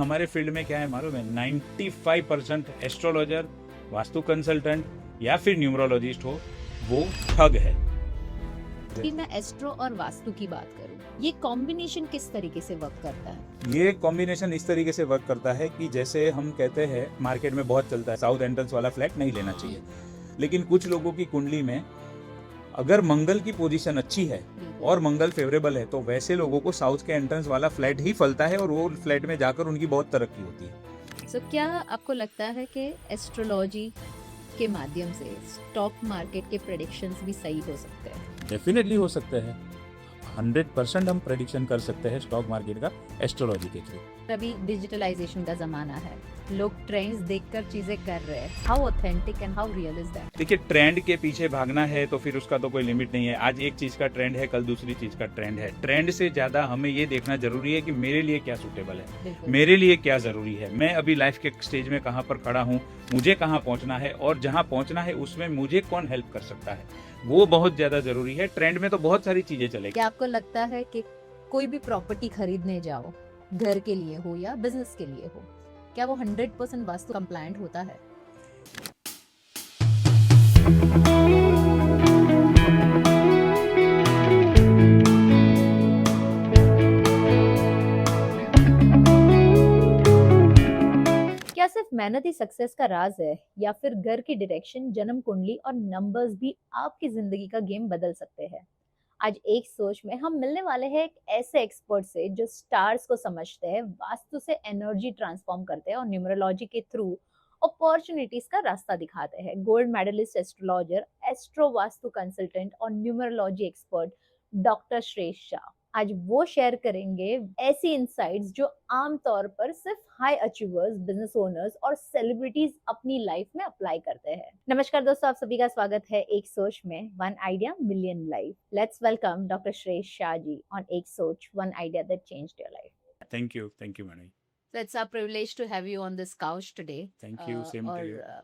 हमारे फील्ड में क्या है मालूम है, 95% एस्ट्रोलॉजर, वास्तु कंसल्टेंट या फिर न्यूमरोलॉजिस्ट हो वो ठग है। कि मैं एस्ट्रो और वास्तु की बात करूं, ये कॉम्बिनेशन किस तरीके से वर्क करता है? ये कॉम्बिनेशन इस तरीके से वर्क करता है कि जैसे हम कहते हैं, मार्केट में बहुत चलता है साउथ एंट्रेंस वाला फ्लैट नहीं लेना चाहिए, लेकिन कुछ लोगों की कुंडली में अगर मंगल की पोजीशन अच्छी है और मंगल फेवरेबल है तो वैसे लोगों को साउथ के एंट्रेंस वाला फ्लैट ही फलता है और वो फ्लैट में जाकर उनकी बहुत तरक्की होती है। सो क्या आपको लगता है कि एस्ट्रोलॉजी के माध्यम से स्टॉक मार्केट के प्रेडिक्शंस भी सही हो सकते हैं? डेफिनेटली हो सकते हैं। 100% हम प्रेडिक्शन कर सकते हैं स्टॉक मार्केट का एस्ट्रोलॉजी के थ्रू। अभी डिजिटलाइजेशन का जमाना है, लोग ट्रेंड्स देखकर चीजें कर रहे हैं। How authentic and how real is that? देखिए, ट्रेंड के पीछे भागना है तो फिर उसका तो कोई लिमिट नहीं है। आज एक चीज का ट्रेंड है, कल दूसरी चीज का ट्रेंड है। ट्रेंड से ज्यादा हमें ये देखना जरूरी है कि मेरे लिए क्या सूटेबल है, मेरे लिए क्या जरूरी है, मैं अभी लाइफ के स्टेज में कहाँ पर खड़ा हूँ, मुझे कहाँ पहुंचना है और जहाँ पहुंचना है उसमें मुझे कौन हेल्प कर सकता है, वो बहुत ज्यादा जरूरी है। ट्रेंड में तो बहुत सारी चीजें चलेगी। क्या आपको लगता है कि कोई भी प्रॉपर्टी खरीदने जाओ, घर के लिए हो या बिजनेस के लिए हो, क्या वो 100% वास्तु कंप्लायंट होता है? क्या सिर्फ मेहनत ही सक्सेस का राज है या फिर घर की डायरेक्शन, जन्म कुंडली और नंबर्स भी आपकी जिंदगी का गेम बदल सकते हैं? आज एक सोच में हम मिलने वाले हैं एक ऐसे एक्सपर्ट से जो स्टार्स को समझते हैं, वास्तु से एनर्जी ट्रांसफॉर्म करते हैं और न्यूमरोलॉजी के थ्रू अपॉर्चुनिटीज का रास्ता दिखाते हैं। Gold medalist astrologer, astro vastu consultant और numerology expert doctor Shreshth Shah आज वो शेयर करेंगे ऐसी इंसाइट्स जो आमतौर पर सिर्फ हाई अचीवर्स, बिजनेस ओनर्स और सेलिब्रिटीज अपनी लाइफ में अप्लाई करते हैं। नमस्कार दोस्तों, आप सभी का स्वागत है एक सोच में, one idea million life. Let's welcome doctor Shreshth Shah ji on एक सोच, one idea that changed your life. Thank you madam. It's our privilege to have you on this couch today. Thank you, same to you. और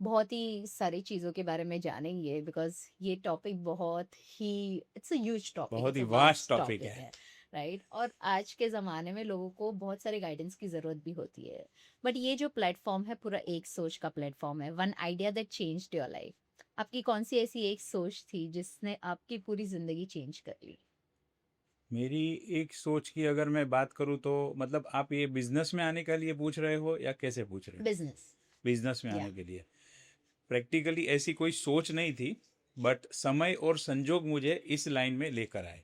बहुत ही सारी चीज़ों के बारे में जानेंगे बिकॉज ये टॉपिक बहुत ही इट्स अ ह्यूज टॉपिक, बहुत ही वास्ट टॉपिक है। राइट। और आज के ज़माने में लोगों को बहुत सारे गाइडेंस की ज़रूरत भी होती है, बट ये जो प्लेटफॉर्म है पूरा एक सोच का प्लेटफॉर्म है, one idea that changed your life. आपकी कौन सी ऐसी एक सोच थी जिसने आपकी पूरी ज़िंदगी चेंज कर ली? मेरी एक सोच की अगर मैं बात करूँ तो मतलब आप ये बिजनेस में आने के लिए पूछ रहे हो या कैसे पूछ रहे हो? बिजनेस। बिजनेस में या आने के लिए प्रैक्टिकली ऐसी कोई सोच नहीं थी, बट समय और संजोग मुझे इस लाइन में लेकर आए।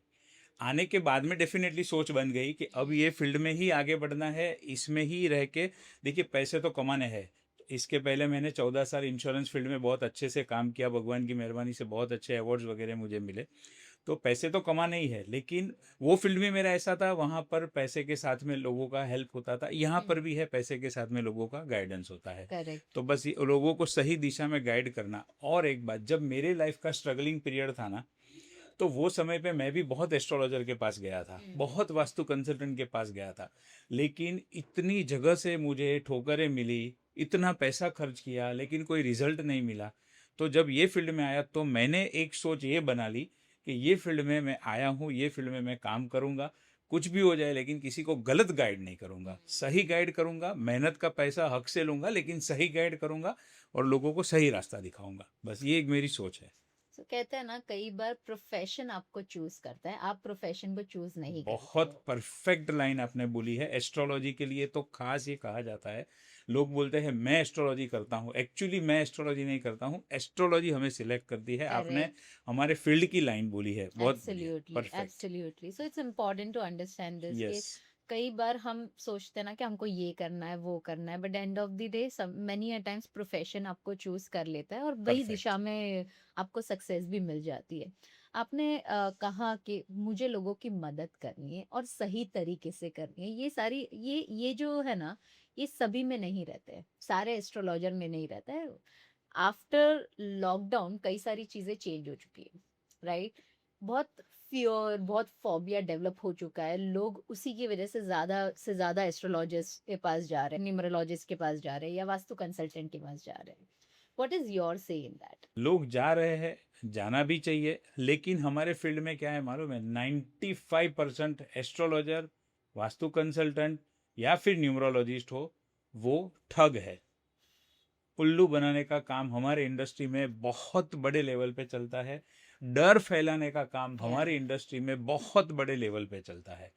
आने के बाद में डेफिनेटली सोच बन गई कि अब ये फील्ड में ही आगे बढ़ना है, इसमें ही रह के देखिए पैसे तो कमाने हैं। इसके पहले मैंने 14 साल इंश्योरेंस फील्ड में बहुत अच्छे से काम किया, भगवान की मेहरबानी से बहुत अच्छे अवार्ड्स वगैरह मुझे मिले। तो पैसे तो कमाने ही है, लेकिन वो फील्ड में मेरा ऐसा था, वहाँ पर पैसे के साथ में लोगों का हेल्प होता था। यहाँ पर भी है, पैसे के साथ में लोगों का गाइडेंस होता है। करेक्ट। तो बस ये लोगों को सही दिशा में गाइड करना। और एक बात, जब मेरे लाइफ का स्ट्रगलिंग पीरियड था ना, तो वो समय पे मैं भी बहुत एस्ट्रोलॉजर के पास गया था, बहुत वास्तु कंसल्टेंट के पास गया था, लेकिन इतनी जगह से मुझे ठोकरें मिली, इतना पैसा खर्च किया, लेकिन कोई रिजल्ट नहीं मिला। तो जब ये फील्ड में आया तो मैंने एक सोच ये बना ली कि ये फील्ड में मैं आया हूँ, ये फील्ड में मैं काम करूँगा, कुछ भी हो जाए लेकिन किसी को गलत गाइड नहीं करूँगा, सही गाइड करूँगा। मेहनत का पैसा हक से लूँगा, लेकिन सही गाइड करूँगा और लोगों को सही रास्ता दिखाऊँगा। बस ये एक मेरी सोच है। तो कहते हैं ना, कई बार प्रोफेशन आपको चूज करता है, आप प्रोफेशन को चूज नहीं करते बहुत हो। परफेक्ट लाइन आपने बोली है। एस्ट्रोलॉजी के लिए तो खास ये कहा जाता है, लोग बोलते हैं मैं एस्ट्रोलॉजी करता हूँ, एक्चुअली मैं एस्ट्रोलॉजी नहीं करता हूँ, एस्ट्रोलॉजी हमें सिलेक्ट करती है। आपने करेक्ट। हमारे फील्ड की लाइन बोली है, बहुत absolutely, perfect. Absolutely. So it's important to understand this कि यस, कई बार हम सोचते हैं ना कि हमको ये करना है, वो करना है, but end of the day many a times profession आपको चूज कर लेता है और वही परफेक्ट। दिशा में आपको सक्सेस भी मिल जाती है। आपने कहा कि मुझे लोगों की मदद करनी है और सही तरीके से करनी है। ये सारी ये जो है ना, ये सभी में नहीं रहते हैं, सारे एस्ट्रोलॉजर में नहीं रहता है। आफ्टर लॉकडाउन कई सारी चीजें चेंज हो चुकी है, राइट। बहुत फियर, बहुत फोबिया डेवलप हो चुका है, लोग उसी की वजह से ज्यादा एस्ट्रोलॉजिस्ट के पास जा रहे हैं, न्यूमरोलॉजिस्ट के पास जा रहे हैं या वास्तु कंसल्टेंट के पास जा रहे हैं। व्हाट इज योर से इन दैट? लोग जा रहे हैं, जाना भी चाहिए, लेकिन हमारे फील्ड में क्या है मालूम है, 95% एस्ट्रोलॉजर, वास्तु कंसल्टेंट या फिर न्यूमरोलॉजिस्ट हो, वो ठग है। उल्लू बनाने का काम हमारे इंडस्ट्री में बहुत बड़े लेवल पे चलता है। डर फैलाने का काम हमारी इंडस्ट्री में बहुत बड़े लेवल पे चलता है।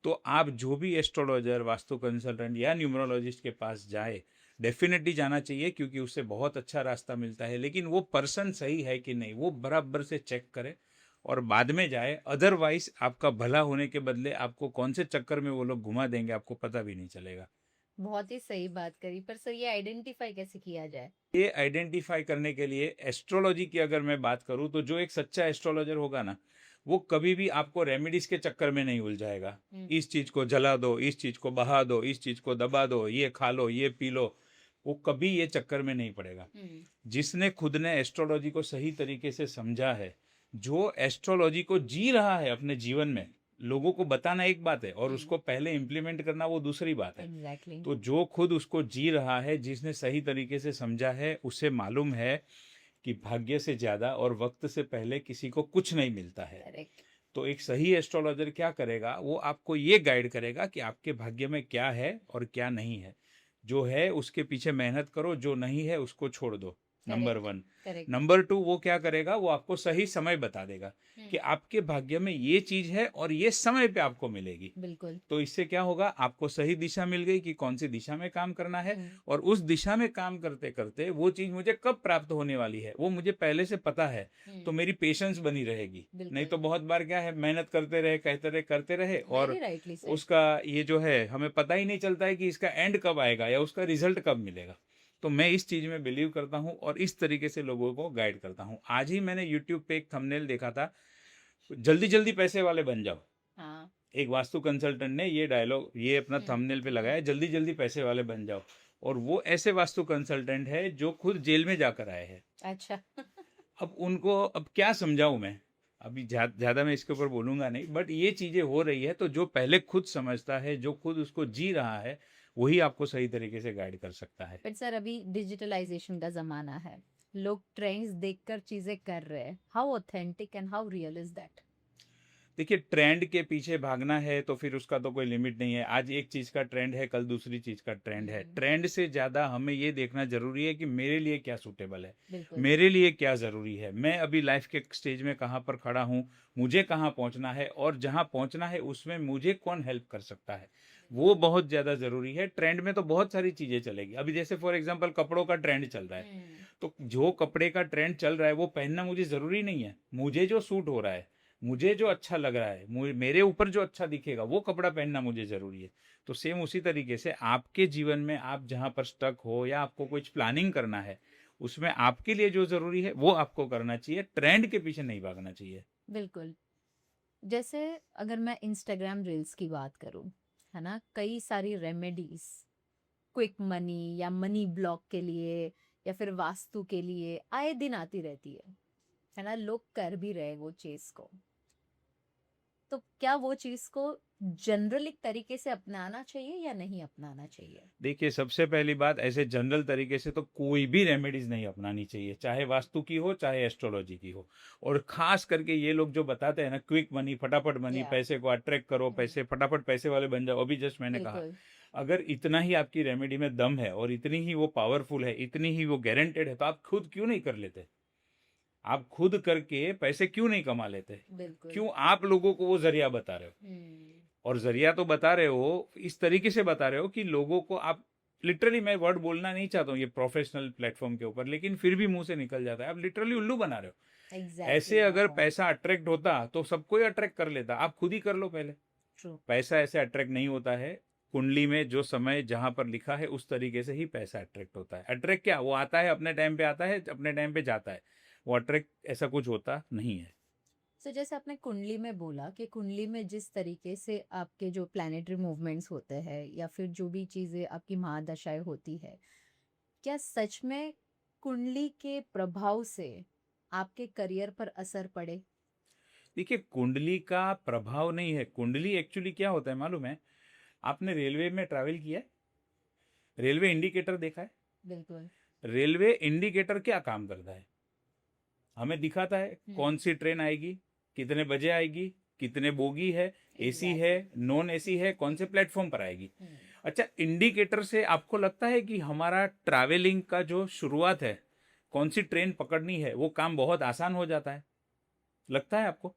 तो आप जो भी एस्ट्रोलॉजर, वास्तु कंसल्टेंट या न्यूमरोलॉजिस्ट के पास जाए, डेफिनेटली जाना चाहिए, क्योंकि उससे बहुत अच्छा रास्ता मिलता है। लेकिन वो पर्सन सही है कि नहीं, वो बराबर से चेक करे और बाद में जाए। अदरवाइज आपका भला होने के बदले आपको कौन से चक्कर में वो लोग घुमा देंगे, आपको पता भी नहीं चलेगा। बहुत ही सही बात करी, पर सर ये आइडेंटिफाई कैसे किया जाए? ये आइडेंटिफाई करने के लिए एस्ट्रोलॉजी की अगर मैं बात करूं, तो जो एक सच्चा एस्ट्रोलॉजर होगा ना, वो कभी भी आपको रेमेडीज के चक्कर में नहीं उलझाएगा। इस चीज को जला दो, इस चीज को बहा दो, इस चीज को दबा दो, ये खा लो, ये पी लो, वो कभी ये चक्कर में नहीं पड़ेगा। जिसने खुद ने एस्ट्रोलॉजी को सही तरीके से समझा है, जो एस्ट्रोलॉजी को जी रहा है अपने जीवन में, लोगों को बताना एक बात है और उसको पहले इम्प्लीमेंट करना वो दूसरी बात है। एग्जैक्टली। तो जो खुद उसको जी रहा है, जिसने सही तरीके से समझा है, उसे मालूम है कि भाग्य से ज्यादा और वक्त से पहले किसी को कुछ नहीं मिलता है। करेक्ट। तो एक सही एस्ट्रोलॉजर क्या करेगा, वो आपको ये गाइड करेगा कि आपके भाग्य में क्या है और क्या नहीं है। जो है उसके पीछे मेहनत करो, जो नहीं है उसको छोड़ दो। नंबर 1। करेक्ट। नंबर 2, वो क्या करेगा, वो आपको सही समय बता देगा कि आपके भाग्य में ये चीज है और ये समय पे आपको मिलेगी। बिल्कुल। तो इससे क्या होगा, आपको सही दिशा मिल गई कि कौन सी दिशा में काम करना है, और उस दिशा में काम करते करते वो चीज मुझे कब प्राप्त होने वाली है वो मुझे पहले से पता है। तो मेरी पेशेंस बनी रहेगी। नहीं तो बहुत बार क्या है, मेहनत करते रहे, कहते रहे, करते रहे, और उसका ये जो है हमें पता ही नहीं चलता है कि इसका एंड कब आएगा या उसका रिजल्ट कब मिलेगा। तो मैं इस चीज में बिलीव करता हूँ और इस तरीके से लोगों को गाइड करता हूँ। आज ही मैंने यूट्यूब पे एक थंबनेल देखा था, जल्दी जल्दी पैसे वाले बन जाओ। हाँ। एक वास्तु कंसल्टेंट ने ये डायलॉग, ये अपना थंबनेल पे लगाया, जल्दी जल्दी पैसे वाले बन जाओ। और वो ऐसे वास्तु कंसल्टेंट है जो खुद जेल में जाकर आए हैं। अच्छा। अब उनको अब क्या समझाऊं मैं, अभी ज्यादा मैं इसके ऊपर बोलूंगा नहीं, बट ये चीजें हो रही है। तो जो पहले खुद समझता है, जो खुद उसको जी रहा है, वही आपको सही तरीके से गाइड कर सकता है। पर सर अभी डिजिटलाइजेशन का जमाना है, लोग ट्रेंड्स देखकर चीजें कर रहे हैं। How authentic and how real is that? देखिए, ट्रेंड के पीछे भागना है तो फिर उसका तो कोई लिमिट नहीं है। आज एक चीज का ट्रेंड है, कल दूसरी चीज का ट्रेंड है। ट्रेंड से ज्यादा हमें ये देखना जरूरी है कि मेरे लिए क्या सूटेबल है, मेरे लिए क्या जरूरी है, मैं अभी लाइफ के स्टेज में कहाँ पर खड़ा हूँ, मुझे कहाँ पहुंचना है, और जहाँ पहुंचना है उसमें मुझे कौन हेल्प कर सकता है, वो बहुत ज्यादा जरूरी है। ट्रेंड में तो बहुत सारी चीजें चलेगी। अभी जैसे फॉर एग्जाम्पल कपड़ों का ट्रेंड चल रहा है, तो जो कपड़े का ट्रेंड चल रहा है वो पहनना मुझे जरूरी नहीं है। मुझे जो सूट हो रहा है, मुझे जो अच्छा लग रहा है, मेरे ऊपर जो अच्छा दिखेगा, वो कपड़ा पहनना मुझे जरूरी है। तो सेम उसी तरीके से आपके जीवन में आप जहां पर स्टक हो या आपको कुछ प्लानिंग करना है, उसमें आपके लिए जो जरूरी है वो आपको करना चाहिए। ट्रेंड के पीछे नहीं भागना चाहिए। बिल्कुल। जैसे अगर मैं इंस्टाग्राम रील्स की बात करूं, है ना, कई सारी रेमेडीज क्विक मनी या मनी ब्लॉक के लिए या फिर वास्तु के लिए आए दिन आती रहती है ना, लोग कर भी रहे वो चीज को। तो क्या वो चीज को जनरल एक तरीके से अपनाना चाहिए या नहीं अपनाना चाहिए? देखिए, सबसे पहली बात, ऐसे जनरल तरीके से तो कोई भी रेमेडीज नहीं अपनानी चाहिए, चाहे वास्तु की हो चाहे एस्ट्रोलॉजी की हो। और खास करके ये लोग जो बताते हैं ना, क्विक मनी, फटाफट मनी, पैसे को अट्रैक्ट करो, पैसे फटाफट पैसे वाले बन जाओ, अभी जस्ट मैंने कहा, अगर इतना ही आपकी रेमेडी में दम है और इतनी ही वो पावरफुल है, इतनी ही वो गारंटेड है, तो आप खुद क्यों नहीं कर लेते? आप खुद करके पैसे क्यों नहीं कमा लेते? क्यों आप लोगों को वो जरिया बता रहे हो? और जरिया तो बता रहे हो, इस तरीके से बता रहे हो कि लोगों को आप लिटरली, मैं वर्ड बोलना नहीं चाहता हूँ ये प्रोफेशनल प्लेटफॉर्म के ऊपर, लेकिन फिर भी मुंह से निकल जाता है, आप लिटरली उल्लू बना रहे हो। ऐसे अगर पैसा अट्रैक्ट होता तो सबको ही अट्रैक्ट कर लेता। आप खुद ही कर लो पहले। पैसा ऐसे अट्रैक्ट नहीं होता है। कुंडली में जो समय जहां पर लिखा है उस तरीके से ही पैसा अट्रैक्ट होता है। अट्रैक्ट क्या, वो आता है अपने टाइम पे, आता है अपने टाइम पे जाता है। वो अट्रैक्ट ऐसा कुछ होता नहीं है। तो जैसे आपने कुंडली में बोला कि कुंडली में जिस तरीके से आपके जो प्लैनेटरी मूवमेंट्स होते हैं या फिर जो भी चीजें आपकी महादशाएं होती है, क्या सच में कुंडली के प्रभाव से आपके करियर पर असर पड़े? देखिए, कुंडली का प्रभाव नहीं है। कुंडली एक्चुअली क्या होता है मालूम है? आपने रेलवे में ट्रैवल किया है? रेलवे इंडिकेटर देखा है? बिल्कुल। रेलवे इंडिकेटर क्या काम करता है? हमें दिखाता है कौन सी ट्रेन आएगी, कितने बजे आएगी, कितने बोगी है, एसी है, नॉन एसी है, कौन से प्लेटफॉर्म पर आएगी। अच्छा, इंडिकेटर से आपको लगता है कि हमारा ट्रैवलिंग का जो शुरुआत है, कौन सी ट्रेन पकड़नी है, वो काम बहुत आसान हो जाता है? लगता है आपको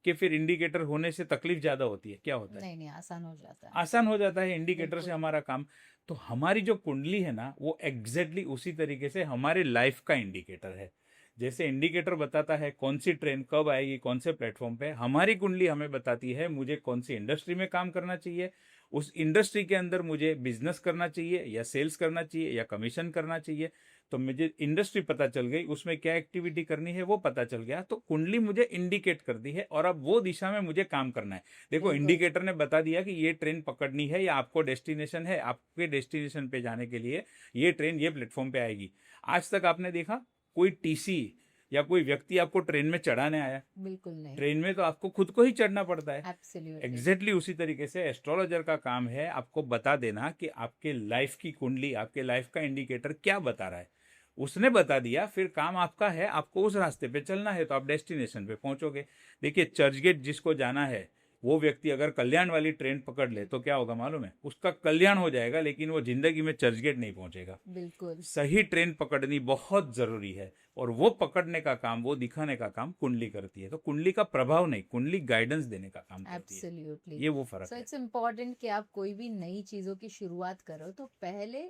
कि फिर इंडिकेटर होने से तकलीफ ज़्यादा होती है, क्या होता है? नहीं नहीं, आसान हो जाता है। आसान हो जाता है इंडिकेटर से बिल्कुल। हमारा काम। तो हमारी जो कुंडली है ना, वो एग्जैक्टली उसी तरीके से हमारे लाइफ का इंडिकेटर है। जैसे इंडिकेटर बताता है कौन सी ट्रेन कब आएगी, कौन से प्लेटफॉर्म पे, हमारी कुंडली हमें बताती है मुझे कौन सी इंडस्ट्री में काम करना चाहिए, उस इंडस्ट्री के अंदर मुझे बिजनेस करना चाहिए या सेल्स करना चाहिए या कमीशन करना चाहिए। तो मुझे इंडस्ट्री पता चल गई, उसमें क्या एक्टिविटी करनी है वो पता चल गया, तो कुंडली मुझे इंडिकेट कर दी है और अब वो दिशा में मुझे काम करना है। देखो, बिल्कुल। इंडिकेटर ने बता दिया कि ये ट्रेन पकड़नी है या आपको डेस्टिनेशन है, आपके डेस्टिनेशन पे जाने के लिए ये ट्रेन ये प्लेटफॉर्म पे आएगी। आज तक आपने देखा कोई टीसी या कोई व्यक्ति आपको ट्रेन में चढ़ाने आया? बिल्कुल नहीं। ट्रेन में तो आपको खुद को ही चढ़ना पड़ता है। एब्सोल्युटली। एग्जैक्टली उसी तरीके से एस्ट्रोलॉजर का काम है आपको बता देना कि आपके लाइफ की कुंडली, आपके लाइफ का इंडिकेटर क्या बता रहा है। उसने बता दिया, फिर काम आपका है, आपको उस रास्ते पे चलना है तो आप डेस्टिनेशन पे पहुंचोगे। देखिए, चर्चगेट जिसको जाना है, वो व्यक्ति अगर कल्याण वाली ट्रेन पकड़ ले तो क्या होगा मालूम है? उसका कल्याण हो जाएगा, लेकिन वो जिंदगी में चर्चगेट नहीं पहुंचेगा। बिल्कुल। सही ट्रेन पकड़नी बहुत जरूरी है, और वो पकड़ने का काम, वो दिखाने का काम कुंडली करती है। तो कुंडली का प्रभाव नहीं, कुंडली गाइडेंस देने का काम करती है। एब्सोल्युटली। ये वो फर्क सो है। इट्स इम्पोर्टेंट कि आप कोई भी नई चीजों की शुरुआत करो तो पहले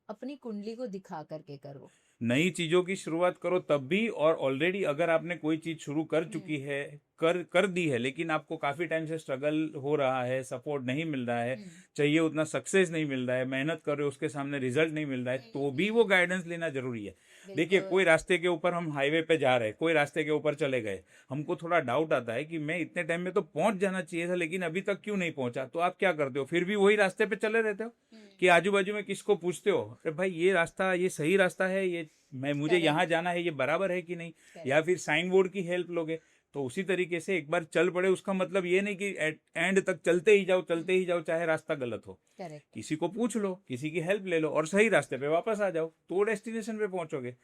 अपनी कुंडली को दिखा करके करो। नई चीजों की शुरुआत करो तब भी, और ऑलरेडी अगर आपने कोई चीज शुरू कर चुकी है, कर दी है, लेकिन आपको काफी टाइम से स्ट्रगल हो रहा है, सपोर्ट नहीं मिल रहा है, चाहिए उतना सक्सेस नहीं मिल रहा है, मेहनत कर रहे हो उसके सामने रिजल्ट नहीं मिल रहा है, तो भी वो गाइडेंस लेना जरूरी है। देखिए, कोई रास्ते के ऊपर हम हाईवे पे जा रहे हैं, कोई रास्ते के ऊपर चले गए, हमको थोड़ा डाउट आता है कि मैं इतने टाइम में तो पहुंच जाना चाहिए था, लेकिन अभी तक क्यों नहीं पहुंचा। तो आप क्या करते हो? फिर भी वही रास्ते पे चले रहते हो कि आजू बाजू में किसको पूछते हो, अरे भाई ये रास्ता, ये सही रास्ता है, ये मुझे यहाँ जाना है, ये बराबर है कि नहीं, या फिर साइन बोर्ड की हेल्प लोगे। तो उसी तरीके से एक बार चल पड़े, उसका मतलब ये नहीं कि एंड तक चलते ही जाओ, चलते ही जाओ, चाहे रास्ता गलत हो। करेक्ट। किसी को पूछ लो, किसी की हेल्प ले लो और सही रास्ते पे वापस आ जाओ, तो डेस्टिनेशन पे पहुंचोगे।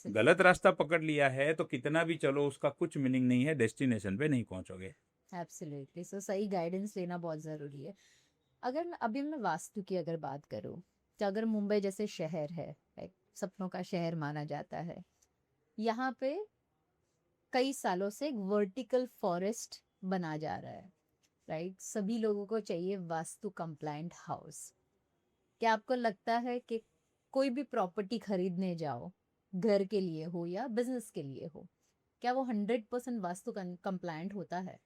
गलत रास्ता पकड़ लिया है तो कितना भी चलो, उसका कुछ मीनिंग नहीं है, डेस्टिनेशन पे नहीं पहुंचोगे। एब्सोल्युटली। सो सही गाइडेंस लेना बहुत जरूरी है। अगर अभी मैं वास्तु की अगर बात करूं, तो अगर मुंबई जैसे शहर है, लाइक सपनों का शहर माना जाता है, यहाँ पे कई सालों से एक वर्टिकल फॉरेस्ट बना जा रहा है, राइट? सभी लोगों को चाहिए वास्तु कंप्लायंट हाउस। क्या आपको लगता है कि कोई भी प्रॉपर्टी खरीदने जाओ, घर के लिए हो या बिजनेस के लिए हो, क्या वो 100% वास्तु कंप्लायंट होता है?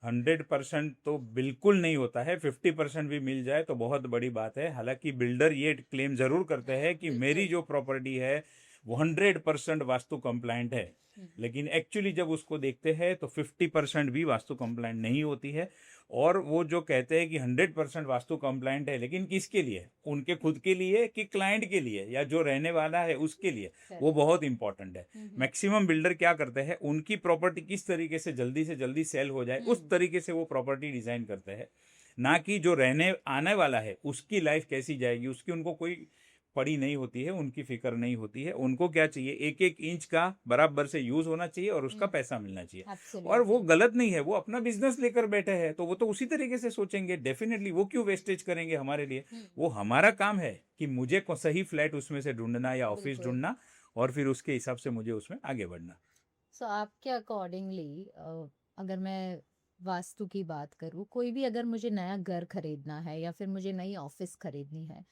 100% तो बिल्कुल नहीं होता है। 50% भी मिल जाए तो बहुत बड़ी बात है। हालांकि बिल्डर ये क्लेम जरूर करते हैं कि मेरी जो प्रॉपर्टी है वो 100% वास्तु कंप्लायंट है, लेकिन एक्चुअली जब उसको देखते हैं तो 50% भी वास्तु कंप्लायंट नहीं होती है। और वो जो कहते हैं कि 100% वास्तु कंप्लायंट है, लेकिन किसके लिए? उनके खुद के लिए कि क्लाइंट के लिए या जो रहने वाला है उसके लिए, वो बहुत इंपॉर्टेंट है। मैक्सिमम बिल्डर क्या करते हैं, उनकी प्रॉपर्टी किस तरीके से जल्दी सेल हो जाए उस तरीके से वो प्रॉपर्टी डिजाइन करते हैं, ना कि जो रहने आने वाला है उसकी लाइफ कैसी जाएगी उसकी उनको कोई पड़ी नहीं होती है, उनकी फिक्र नहीं होती है। उनको क्या चाहिए, एक एक इंच का बराबर से यूज होना चाहिए और उसका पैसा मिलना चाहिए। और वो गलत नहीं है, वो अपना बिजनेस लेकर बैठे हैं तो वो तो उसी तरीके से सोचेंगे। डेफिनेटली वो क्यों वेस्टेज करेंगे हमारे लिए? वो हमारा काम है कि मुझे सही फ्लैट उसमें से ढूंढना या ऑफिस ढूंढना, और फिर उसके हिसाब से मुझे उसमें आगे बढ़ना। सो आपके अकॉर्डिंगली अगर मैं वास्तु की बात करूँ, कोई भी अगर मुझे नया घर खरीदना है या फिर मुझे नई ऑफिस खरीदनी है,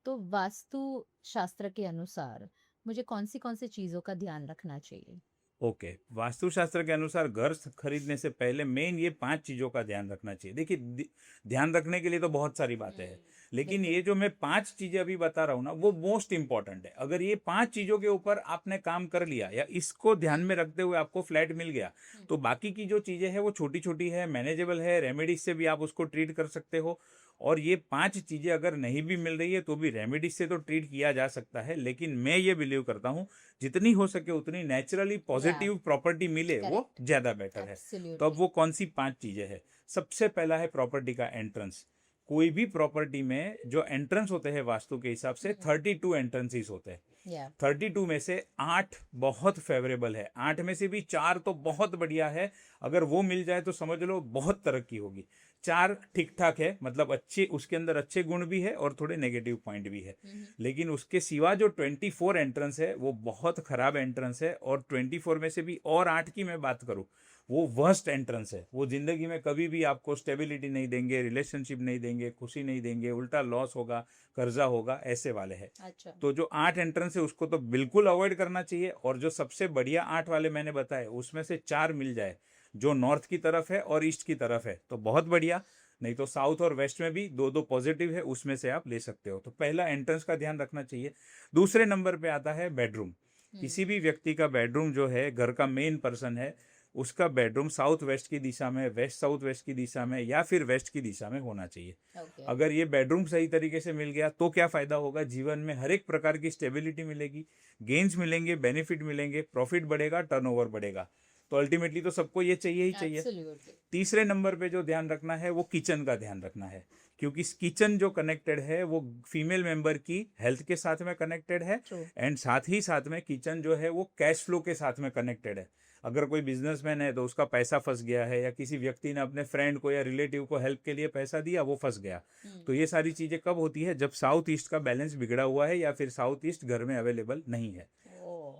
तो वास्तु शास्त्र के अनुसार मुझे कौन सी चीजों का ध्यान रखना चाहिए? ओके, वास्तुशास्त्र के अनुसार घर खरीदने से पहले मेन ये 5 चीजों का ध्यान रखना चाहिए। देखिए, ध्यान रखने के लिए तो बहुत सारी बातें हैं, लेकिन ये जो मैं 5 चीजें अभी बता रहा हूँ ना, वो मोस्ट इंपॉर्टेंट है। अगर ये 5 चीजों के ऊपर आपने काम कर लिया या इसको ध्यान में रखते हुए आपको फ्लैट मिल गया, तो बाकी की जो चीजें हैं वो छोटी छोटी है, मैनेजेबल है, रेमेडीज से भी आप उसको ट्रीट कर सकते हो। और ये 5 चीजें अगर नहीं भी मिल रही है तो भी रेमेडीज से तो ट्रीट किया जा सकता है, लेकिन मैं ये बिलीव करता हूँ जितनी हो सके उतनी नेचुरली पॉजिटिव प्रॉपर्टी मिले वो ज्यादा बेटर है। तो अब वो कौन सी 5 चीजें हैं? सबसे पहला है प्रॉपर्टी का एंट्रेंस। कोई भी प्रॉपर्टी में जो एंट्रेंस होते हैं वास्तु के हिसाब से 32 एंट्रेंसेस होते हैं। 32 में से 8 बहुत फेवरेबल है, 8 में से भी 4 तो बहुत बढ़िया है। अगर वो मिल जाए तो समझ लो बहुत तरक्की होगी। 4 ठीक ठाक है, मतलब अच्छे, उसके अंदर अच्छे गुण भी है और थोड़े नेगेटिव पॉइंट भी है। लेकिन उसके सिवा जो 24 एंट्रेंस है वो बहुत खराब एंट्रेंस है, और 24 में से भी और 8 की मैं बात करूँ, वो वर्स्ट एंट्रेंस है। वो जिंदगी में कभी भी आपको स्टेबिलिटी नहीं देंगे, रिलेशनशिप नहीं देंगे, खुशी नहीं देंगे, उल्टा लॉस होगा, कर्जा होगा, ऐसे वाले है। अच्छा। तो जो 8 एंट्रेंस है उसको तो बिल्कुल अवॉइड करना चाहिए, और जो सबसे बढ़िया 8 वाले मैंने बताए उसमें से 4 मिल जाए जो नॉर्थ की तरफ है और ईस्ट की तरफ है तो बहुत बढ़िया, नहीं तो साउथ और वेस्ट में भी 2-2 पॉजिटिव है, उसमें से आप ले सकते हो। तो पहला एंट्रेंस का ध्यान रखना चाहिए। दूसरे नंबर पे आता है बेडरूम। किसी भी व्यक्ति का बेडरूम जो है, घर का मेन पर्सन है, उसका बेडरूम साउथ वेस्ट की दिशा में, वेस्ट साउथ वेस्ट की दिशा में, या फिर वेस्ट की दिशा में होना चाहिए। ओके। अगर ये बेडरूम सही तरीके से मिल गया तो क्या फायदा होगा, जीवन में हर एक प्रकार की स्टेबिलिटी मिलेगी, गेन्स मिलेंगे, बेनिफिट मिलेंगे, प्रॉफिट बढ़ेगा, टर्नओवर बढ़ेगा। तो अल्टीमेटली तो सबको ये चाहिए ही चाहिए। एब्सोल्युटली। तीसरे नंबर पे जो ध्यान रखना है वो किचन का ध्यान रखना है, क्योंकि किचन जो कनेक्टेड है वो फीमेल मेंबर की हेल्थ के साथ में कनेक्टेड है, ट्रू। एंड साथ ही साथ में किचन जो है वो कैश फ्लो के साथ में कनेक्टेड है। अगर कोई बिजनेसमैन है तो उसका पैसा फंस गया है, या किसी व्यक्ति ने अपने फ्रेंड को या रिलेटिव को हेल्प के लिए पैसा दिया, वो फंस गया। तो ये सारी चीजें कब होती है, जब साउथ ईस्ट का बैलेंस बिगड़ा हुआ है या फिर साउथ ईस्ट घर में अवेलेबल नहीं है।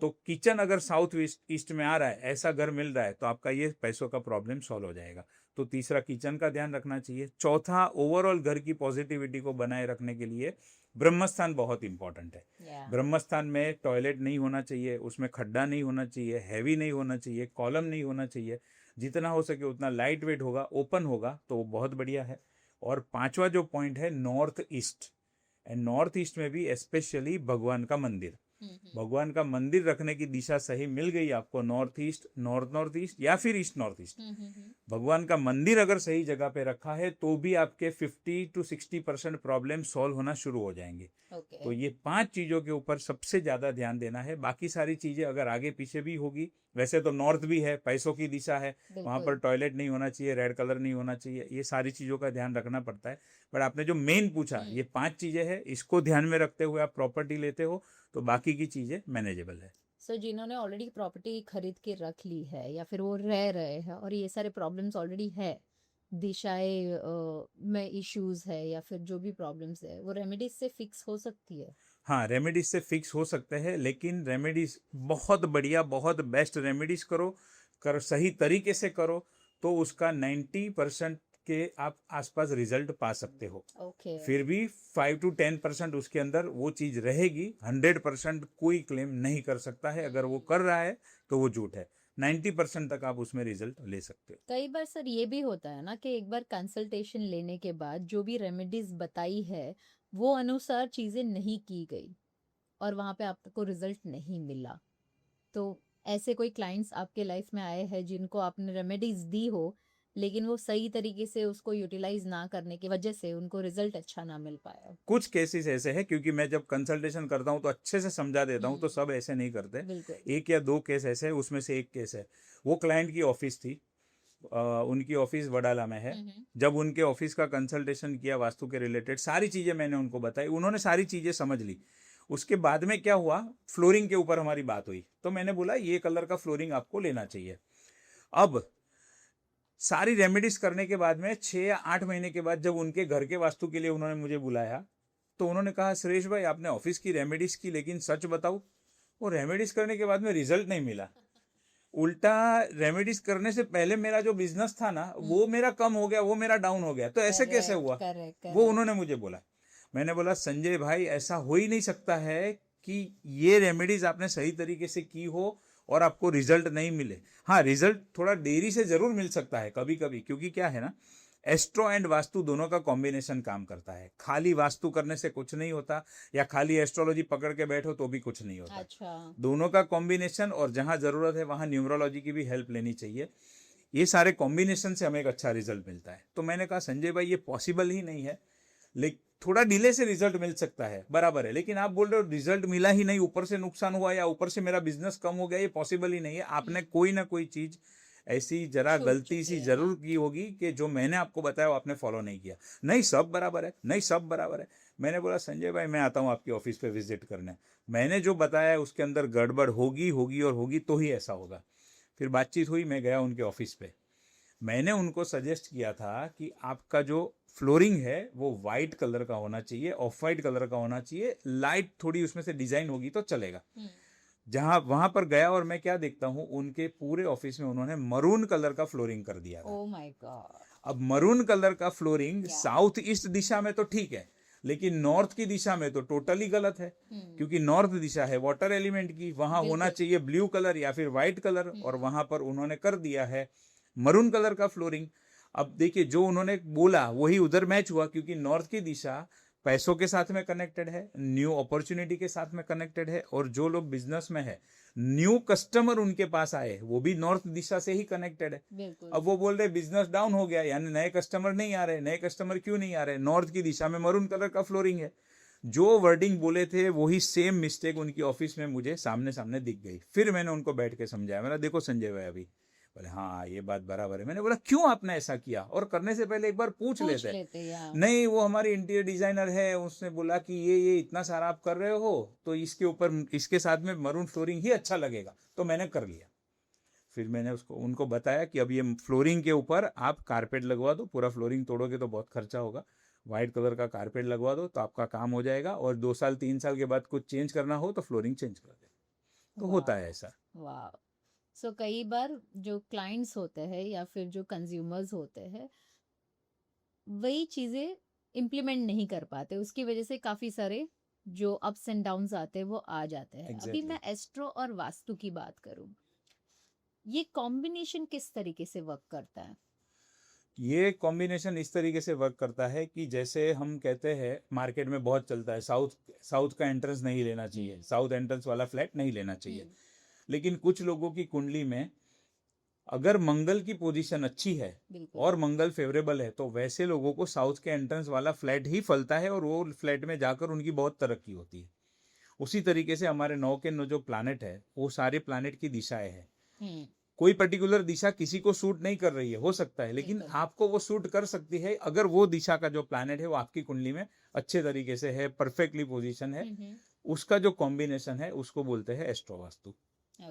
तो किचन अगर साउथ ईस्ट में आ रहा है, ऐसा घर मिल रहा है, तो आपका ये पैसों का प्रॉब्लम सॉल्व हो जाएगा। तो तीसरा किचन का ध्यान रखना चाहिए। चौथा, ओवरऑल घर की पॉजिटिविटी को बनाए रखने के लिए ब्रह्मस्थान बहुत इंपॉर्टेंट है। ब्रह्मस्थान में टॉयलेट नहीं होना चाहिए, उसमें खड्डा नहीं होना चाहिए, हैवी नहीं होना चाहिए, कॉलम नहीं होना चाहिए, जितना हो सके उतना लाइट वेट होगा, ओपन होगा, तो वो बहुत बढ़िया है। और पांचवा जो पॉइंट है, north east, and north east में भी स्पेशली भगवान का मंदिर। भगवान का मंदिर रखने की दिशा सही मिल गई आपको, नॉर्थ ईस्ट, नॉर्थ ईस्ट या फिर ईस्ट नॉर्थ ईस्ट, भगवान का मंदिर अगर सही जगह पे रखा है तो भी आपके 50 to 60% प्रॉब्लम सॉल्व होना शुरू हो जाएंगे। तो ये 5 चीजों के ऊपर सबसे ज्यादा ध्यान देना है। बाकी सारी चीजें अगर आगे पीछे भी होगी, वैसे तो नॉर्थ भी है, पैसों की दिशा है, वहां पर टॉयलेट नहीं होना चाहिए, रेड कलर नहीं होना चाहिए, ये सारी चीजों का ध्यान रखना पड़ता है। बट आपने जो मेन पूछा, ये 5 चीजें हैं, इसको ध्यान में रखते हुए आप प्रॉपर्टी लेते हो तो बाकी की चीजें मैनेजेबल है। सो जिन्होंने ऑलरेडी प्रॉपर्टी खरीद के रख ली है या फिर वो रह रहे हैं और ये सारे प्रॉब्लम्स ऑलरेडी है, दिशाएं में इश्यूज है या फिर जो भी प्रॉब्लम्स है, वो रेमेडीज से फिक्स हो सकती है। हाँ, रेमेडीज से फिक्स हो सकते हैं, लेकिन रेमेडीज बहुत बढ़िया, बहुत बेस्ट रेमेडीज करो सही तरीके से करो, तो उसका 90% के आप आसपास रिजल्ट पा सकते हो। ओके। फिर भी 5 to 10% उसके अंदर वो चीज रहेगी। 100% कोई क्लेम नहीं कर सकता है, अगर वो कर रहा है तो वो झूठ है। 90% तक आप उसमें रिजल्ट ले सकते हो। कई बार सर ये भी होता है ना कि एक बार कंसल्टेशन लेने के बाद जो भी रेमेडीज बताई है वो अनुसार चीजें नहीं की गई और वहां पे आपको रिजल्ट नहीं मिला, तो ऐसे कोई क्लाइंट्स आपके लाइफ में आए हैं जिनको आपने रेमेडीज दी हो लेकिन वो सही तरीके से उसको यूटिलाइज ना करने की वजह से उनको रिजल्ट अच्छा ना मिल पाया हो? कुछ केसेस ऐसे हैं, क्योंकि मैं जब कंसल्टेशन करता हूँ तो अच्छे से समझा देता हूँ, तो सब ऐसे नहीं करते। बिल्कुल। 1 या 2 केस ऐसे है, उसमें से एक केस है, वो क्लाइंट की ऑफिस थी। उनकी ऑफिस वडाला में है। जब उनके ऑफिस का कंसल्टेशन किया वास्तु के रिलेटेड, सारी चीजें मैंने उनको बताई, उन्होंने सारी चीजें समझ ली। उसके बाद में क्या हुआ, फ्लोरिंग के ऊपर हमारी बात हुई, तो मैंने बोला ये कलर का फ्लोरिंग आपको लेना चाहिए। अब सारी रेमेडीज करने के बाद में 6 या 8 महीने के बाद जब उनके घर के वास्तु के लिए उन्होंने मुझे बुलाया, तो उन्होंने कहा, सुरेश भाई आपने ऑफिस की रेमेडीज की, लेकिन सच बताऊं, वो रेमेडीज करने के बाद में रिजल्ट नहीं मिला। उल्टा रेमेडीज करने से पहले मेरा जो बिजनेस था ना, वो मेरा कम हो गया, वो मेरा डाउन हो गया। तो ऐसे कैसे हुआ, वो उन्होंने मुझे बोला। मैंने बोला, संजय भाई ऐसा हो ही नहीं सकता है कि ये रेमेडीज आपने सही तरीके से की हो और आपको रिजल्ट नहीं मिले। हाँ, रिजल्ट थोड़ा देरी से जरूर मिल सकता है कभी कभी, क्योंकि क्या है ना, एस्ट्रो एंड वास्तु दोनों का कॉम्बिनेशन काम करता है। खाली वास्तु करने से कुछ नहीं होता, या खाली एस्ट्रोलॉजी पकड़ के बैठो तो भी कुछ नहीं होता। अच्छा। दोनों का कॉम्बिनेशन, और जहां जरूरत है वहां न्यूमरोलॉजी की भी हेल्प लेनी चाहिए। ये सारे कॉम्बिनेशन से हमें एक अच्छा रिजल्ट मिलता है। तो मैंने कहा, संजय भाई ये पॉसिबल ही नहीं है, लेकिन थोड़ा डिले से रिजल्ट मिल सकता है, बराबर है, लेकिन आप बोल रहे हो रिजल्ट मिला ही नहीं, ऊपर से नुकसान हुआ या ऊपर से मेरा बिजनेस कम हो गया, ये पॉसिबल ही नहीं है। आपने कोई ना कोई चीज ऐसी जरा गलती सी जरूर की होगी कि जो मैंने आपको बताया वो आपने फॉलो नहीं किया। नहीं सब बराबर है, नहीं सब बराबर है। मैंने बोला, संजय भाई मैं आता हूँ आपकी ऑफिस पे विजिट करने, मैंने जो बताया है उसके अंदर गड़बड़ होगी होगी और होगी, तो ही ऐसा होगा। फिर बातचीत हुई, मैं गया उनके ऑफिस पे। मैंने उनको सजेस्ट किया था कि आपका जो फ्लोरिंग है वो वाइट कलर का होना चाहिए, ऑफ वाइट कलर का होना चाहिए, लाइट थोड़ी उसमें से डिजाइन होगी तो चलेगा। जहां वहां पर गया और मैं क्या देखता हूँ, उनके पूरे ऑफिस में उन्होंने मरून कलर का फ्लोरिंग कर दिया था। Oh my God. अब मरून कलर का फ्लोरिंग या साउथ ईस्ट दिशा में तो ठीक है, लेकिन नॉर्थ की दिशा में तो टोटली गलत है। क्योंकि नॉर्थ दिशा है वाटर एलिमेंट की, वहां होना बिल्कुल। चाहिए ब्लू कलर या फिर व्हाइट कलर, और वहां पर उन्होंने कर दिया है मरून कलर का फ्लोरिंग। अब देखिए जो उन्होंने बोला वही उधर मैच हुआ, क्योंकि नॉर्थ की दिशा पैसों के साथ में कनेक्टेड है, न्यू अपॉर्चुनिटी के साथ में कनेक्टेड है, और जो लोग बिजनेस में है, न्यू कस्टमर उनके पास आए वो भी नॉर्थ दिशा से ही कनेक्टेड है। बिल्कुल। अब वो बोल रहे बिजनेस डाउन हो गया, यानी नए कस्टमर नहीं आ रहे। नए कस्टमर क्यों नहीं आ रहे? नॉर्थ की दिशा में मरून कलर का फ्लोरिंग है। जो वर्डिंग बोले थे वही सेम मिस्टेक उनकी ऑफिस में मुझे सामने सामने दिख गई। फिर मैंने उनको बैठ के समझाया, मैंने देखो संजय भाई, अभी बोले हाँ ये बात बराबर है। मैंने बोला क्यों आपने ऐसा किया, और करने से पहले एक बार पूछ लेते। या नहीं वो हमारी इंटीरियर डिजाइनर है, उसने बोला कि ये इतना सारा आप कर रहे हो तो इसके ऊपर इसके साथ में मरून फ्लोरिंग ही अच्छा लगेगा, तो मैंने कर लिया। फिर मैंने उनको बताया कि अब ये फ्लोरिंग के ऊपर आप कारपेट लगवा दो, पूरा फ्लोरिंग तोड़ोगे तो बहुत खर्चा होगा, व्हाइट कलर का कारपेट लगवा दो तो आपका काम हो जाएगा, और 2 साल 3 साल के बाद कुछ चेंज करना हो तो फ्लोरिंग चेंज कर दे। तो होता है ऐसा। वाह। सो कई बार जो क्लाइंट्स होते हैं या फिर जो कंज्यूमर्स होते हैं वही चीजें इम्प्लीमेंट नहीं कर पाते, उसकी वजह से काफी सारे जो अप्स एंड डाउन्स आते हैं वो आ जाते हैं। अभी एग्जैक्टली मैं एस्ट्रो और वास्तु की बात करूं, ये कॉम्बिनेशन किस तरीके से वर्क करता है? ये कॉम्बिनेशन इस तरीके से वर्क करता है कि जैसे हम कहते हैं मार्केट में बहुत चलता है, साउथ साउथ का एंट्रेंस नहीं लेना चाहिए, साउथ एंट्रेंस वाला फ्लैट नहीं लेना चाहिए। लेकिन कुछ लोगों की कुंडली में अगर मंगल की पोजीशन अच्छी है बिल्कुल। और मंगल फेवरेबल है, तो वैसे लोगों को साउथ के एंट्रेंस वाला फ्लैट ही फलता है, और वो फ्लैट में जाकर उनकी बहुत तरक्की होती है। उसी तरीके से हमारे 9 के 9 जो प्लानेट है वो सारे प्लानेट की दिशाएं हैं। कोई पर्टिकुलर दिशा किसी को सूट नहीं कर रही है, हो सकता है, लेकिन बिल्कुल। आपको वो सूट कर सकती है अगर वो दिशा का जो प्लानेट है वो आपकी कुंडली में अच्छे तरीके से है, परफेक्टली पोजीशन है। उसका जो कॉम्बिनेशन है उसको बोलते हैं एस्ट्रो वास्तु।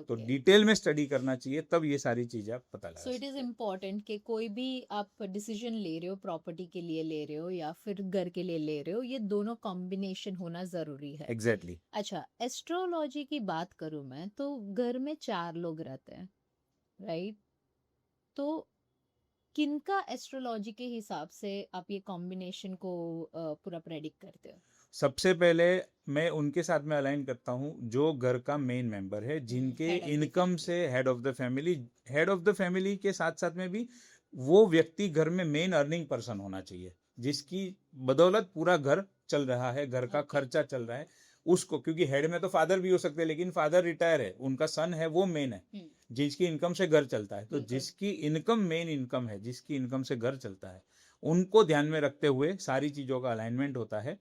तो डिटेल में स्टडी करना चाहिए, तब ये सारी चीजें आप पता लगा सो इट इज सकते हैं। इम्पोर्टेंट कि कोई भी आप डिसीजन ले रहे हो, प्रॉपर्टी के लिए ले रहे हो या फिर घर के लिए ले रहे हो, ये दोनों कॉम्बिनेशन होना जरूरी है। एग्जैक्टली। अच्छा, एस्ट्रोलॉजी की बात करूं मैं तो घर में 4 लोग रहते हैं, राइट? तो किनका एस्ट्रोलॉजी के हिसाब से आप ये कॉम्बिनेशन को पूरा प्रेडिक्ट करते हो? सबसे पहले मैं उनके साथ में अलाइन करता हूँ जो घर का मेन मेंबर है, जिनके head of the income family। से head of the family, head of the family के साथ साथ में भी वो व्यक्ति घर में मेन अर्निंग पर्सन होना चाहिए, जिसकी बदौलत पूरा घर चल रहा है, घर का खर्चा चल रहा है उसको। क्योंकि हेड में तो फादर भी हो सकते हैं, लेकिन फादर रिटायर है, उनका सन है वो मेन है, जिसकी इनकम से घर चलता है। तो जिसकी इनकम मेन इनकम है, जिसकी इनकम से घर चलता है, उनको ध्यान में रखते हुए सारी चीजों का अलाइनमेंट होता है।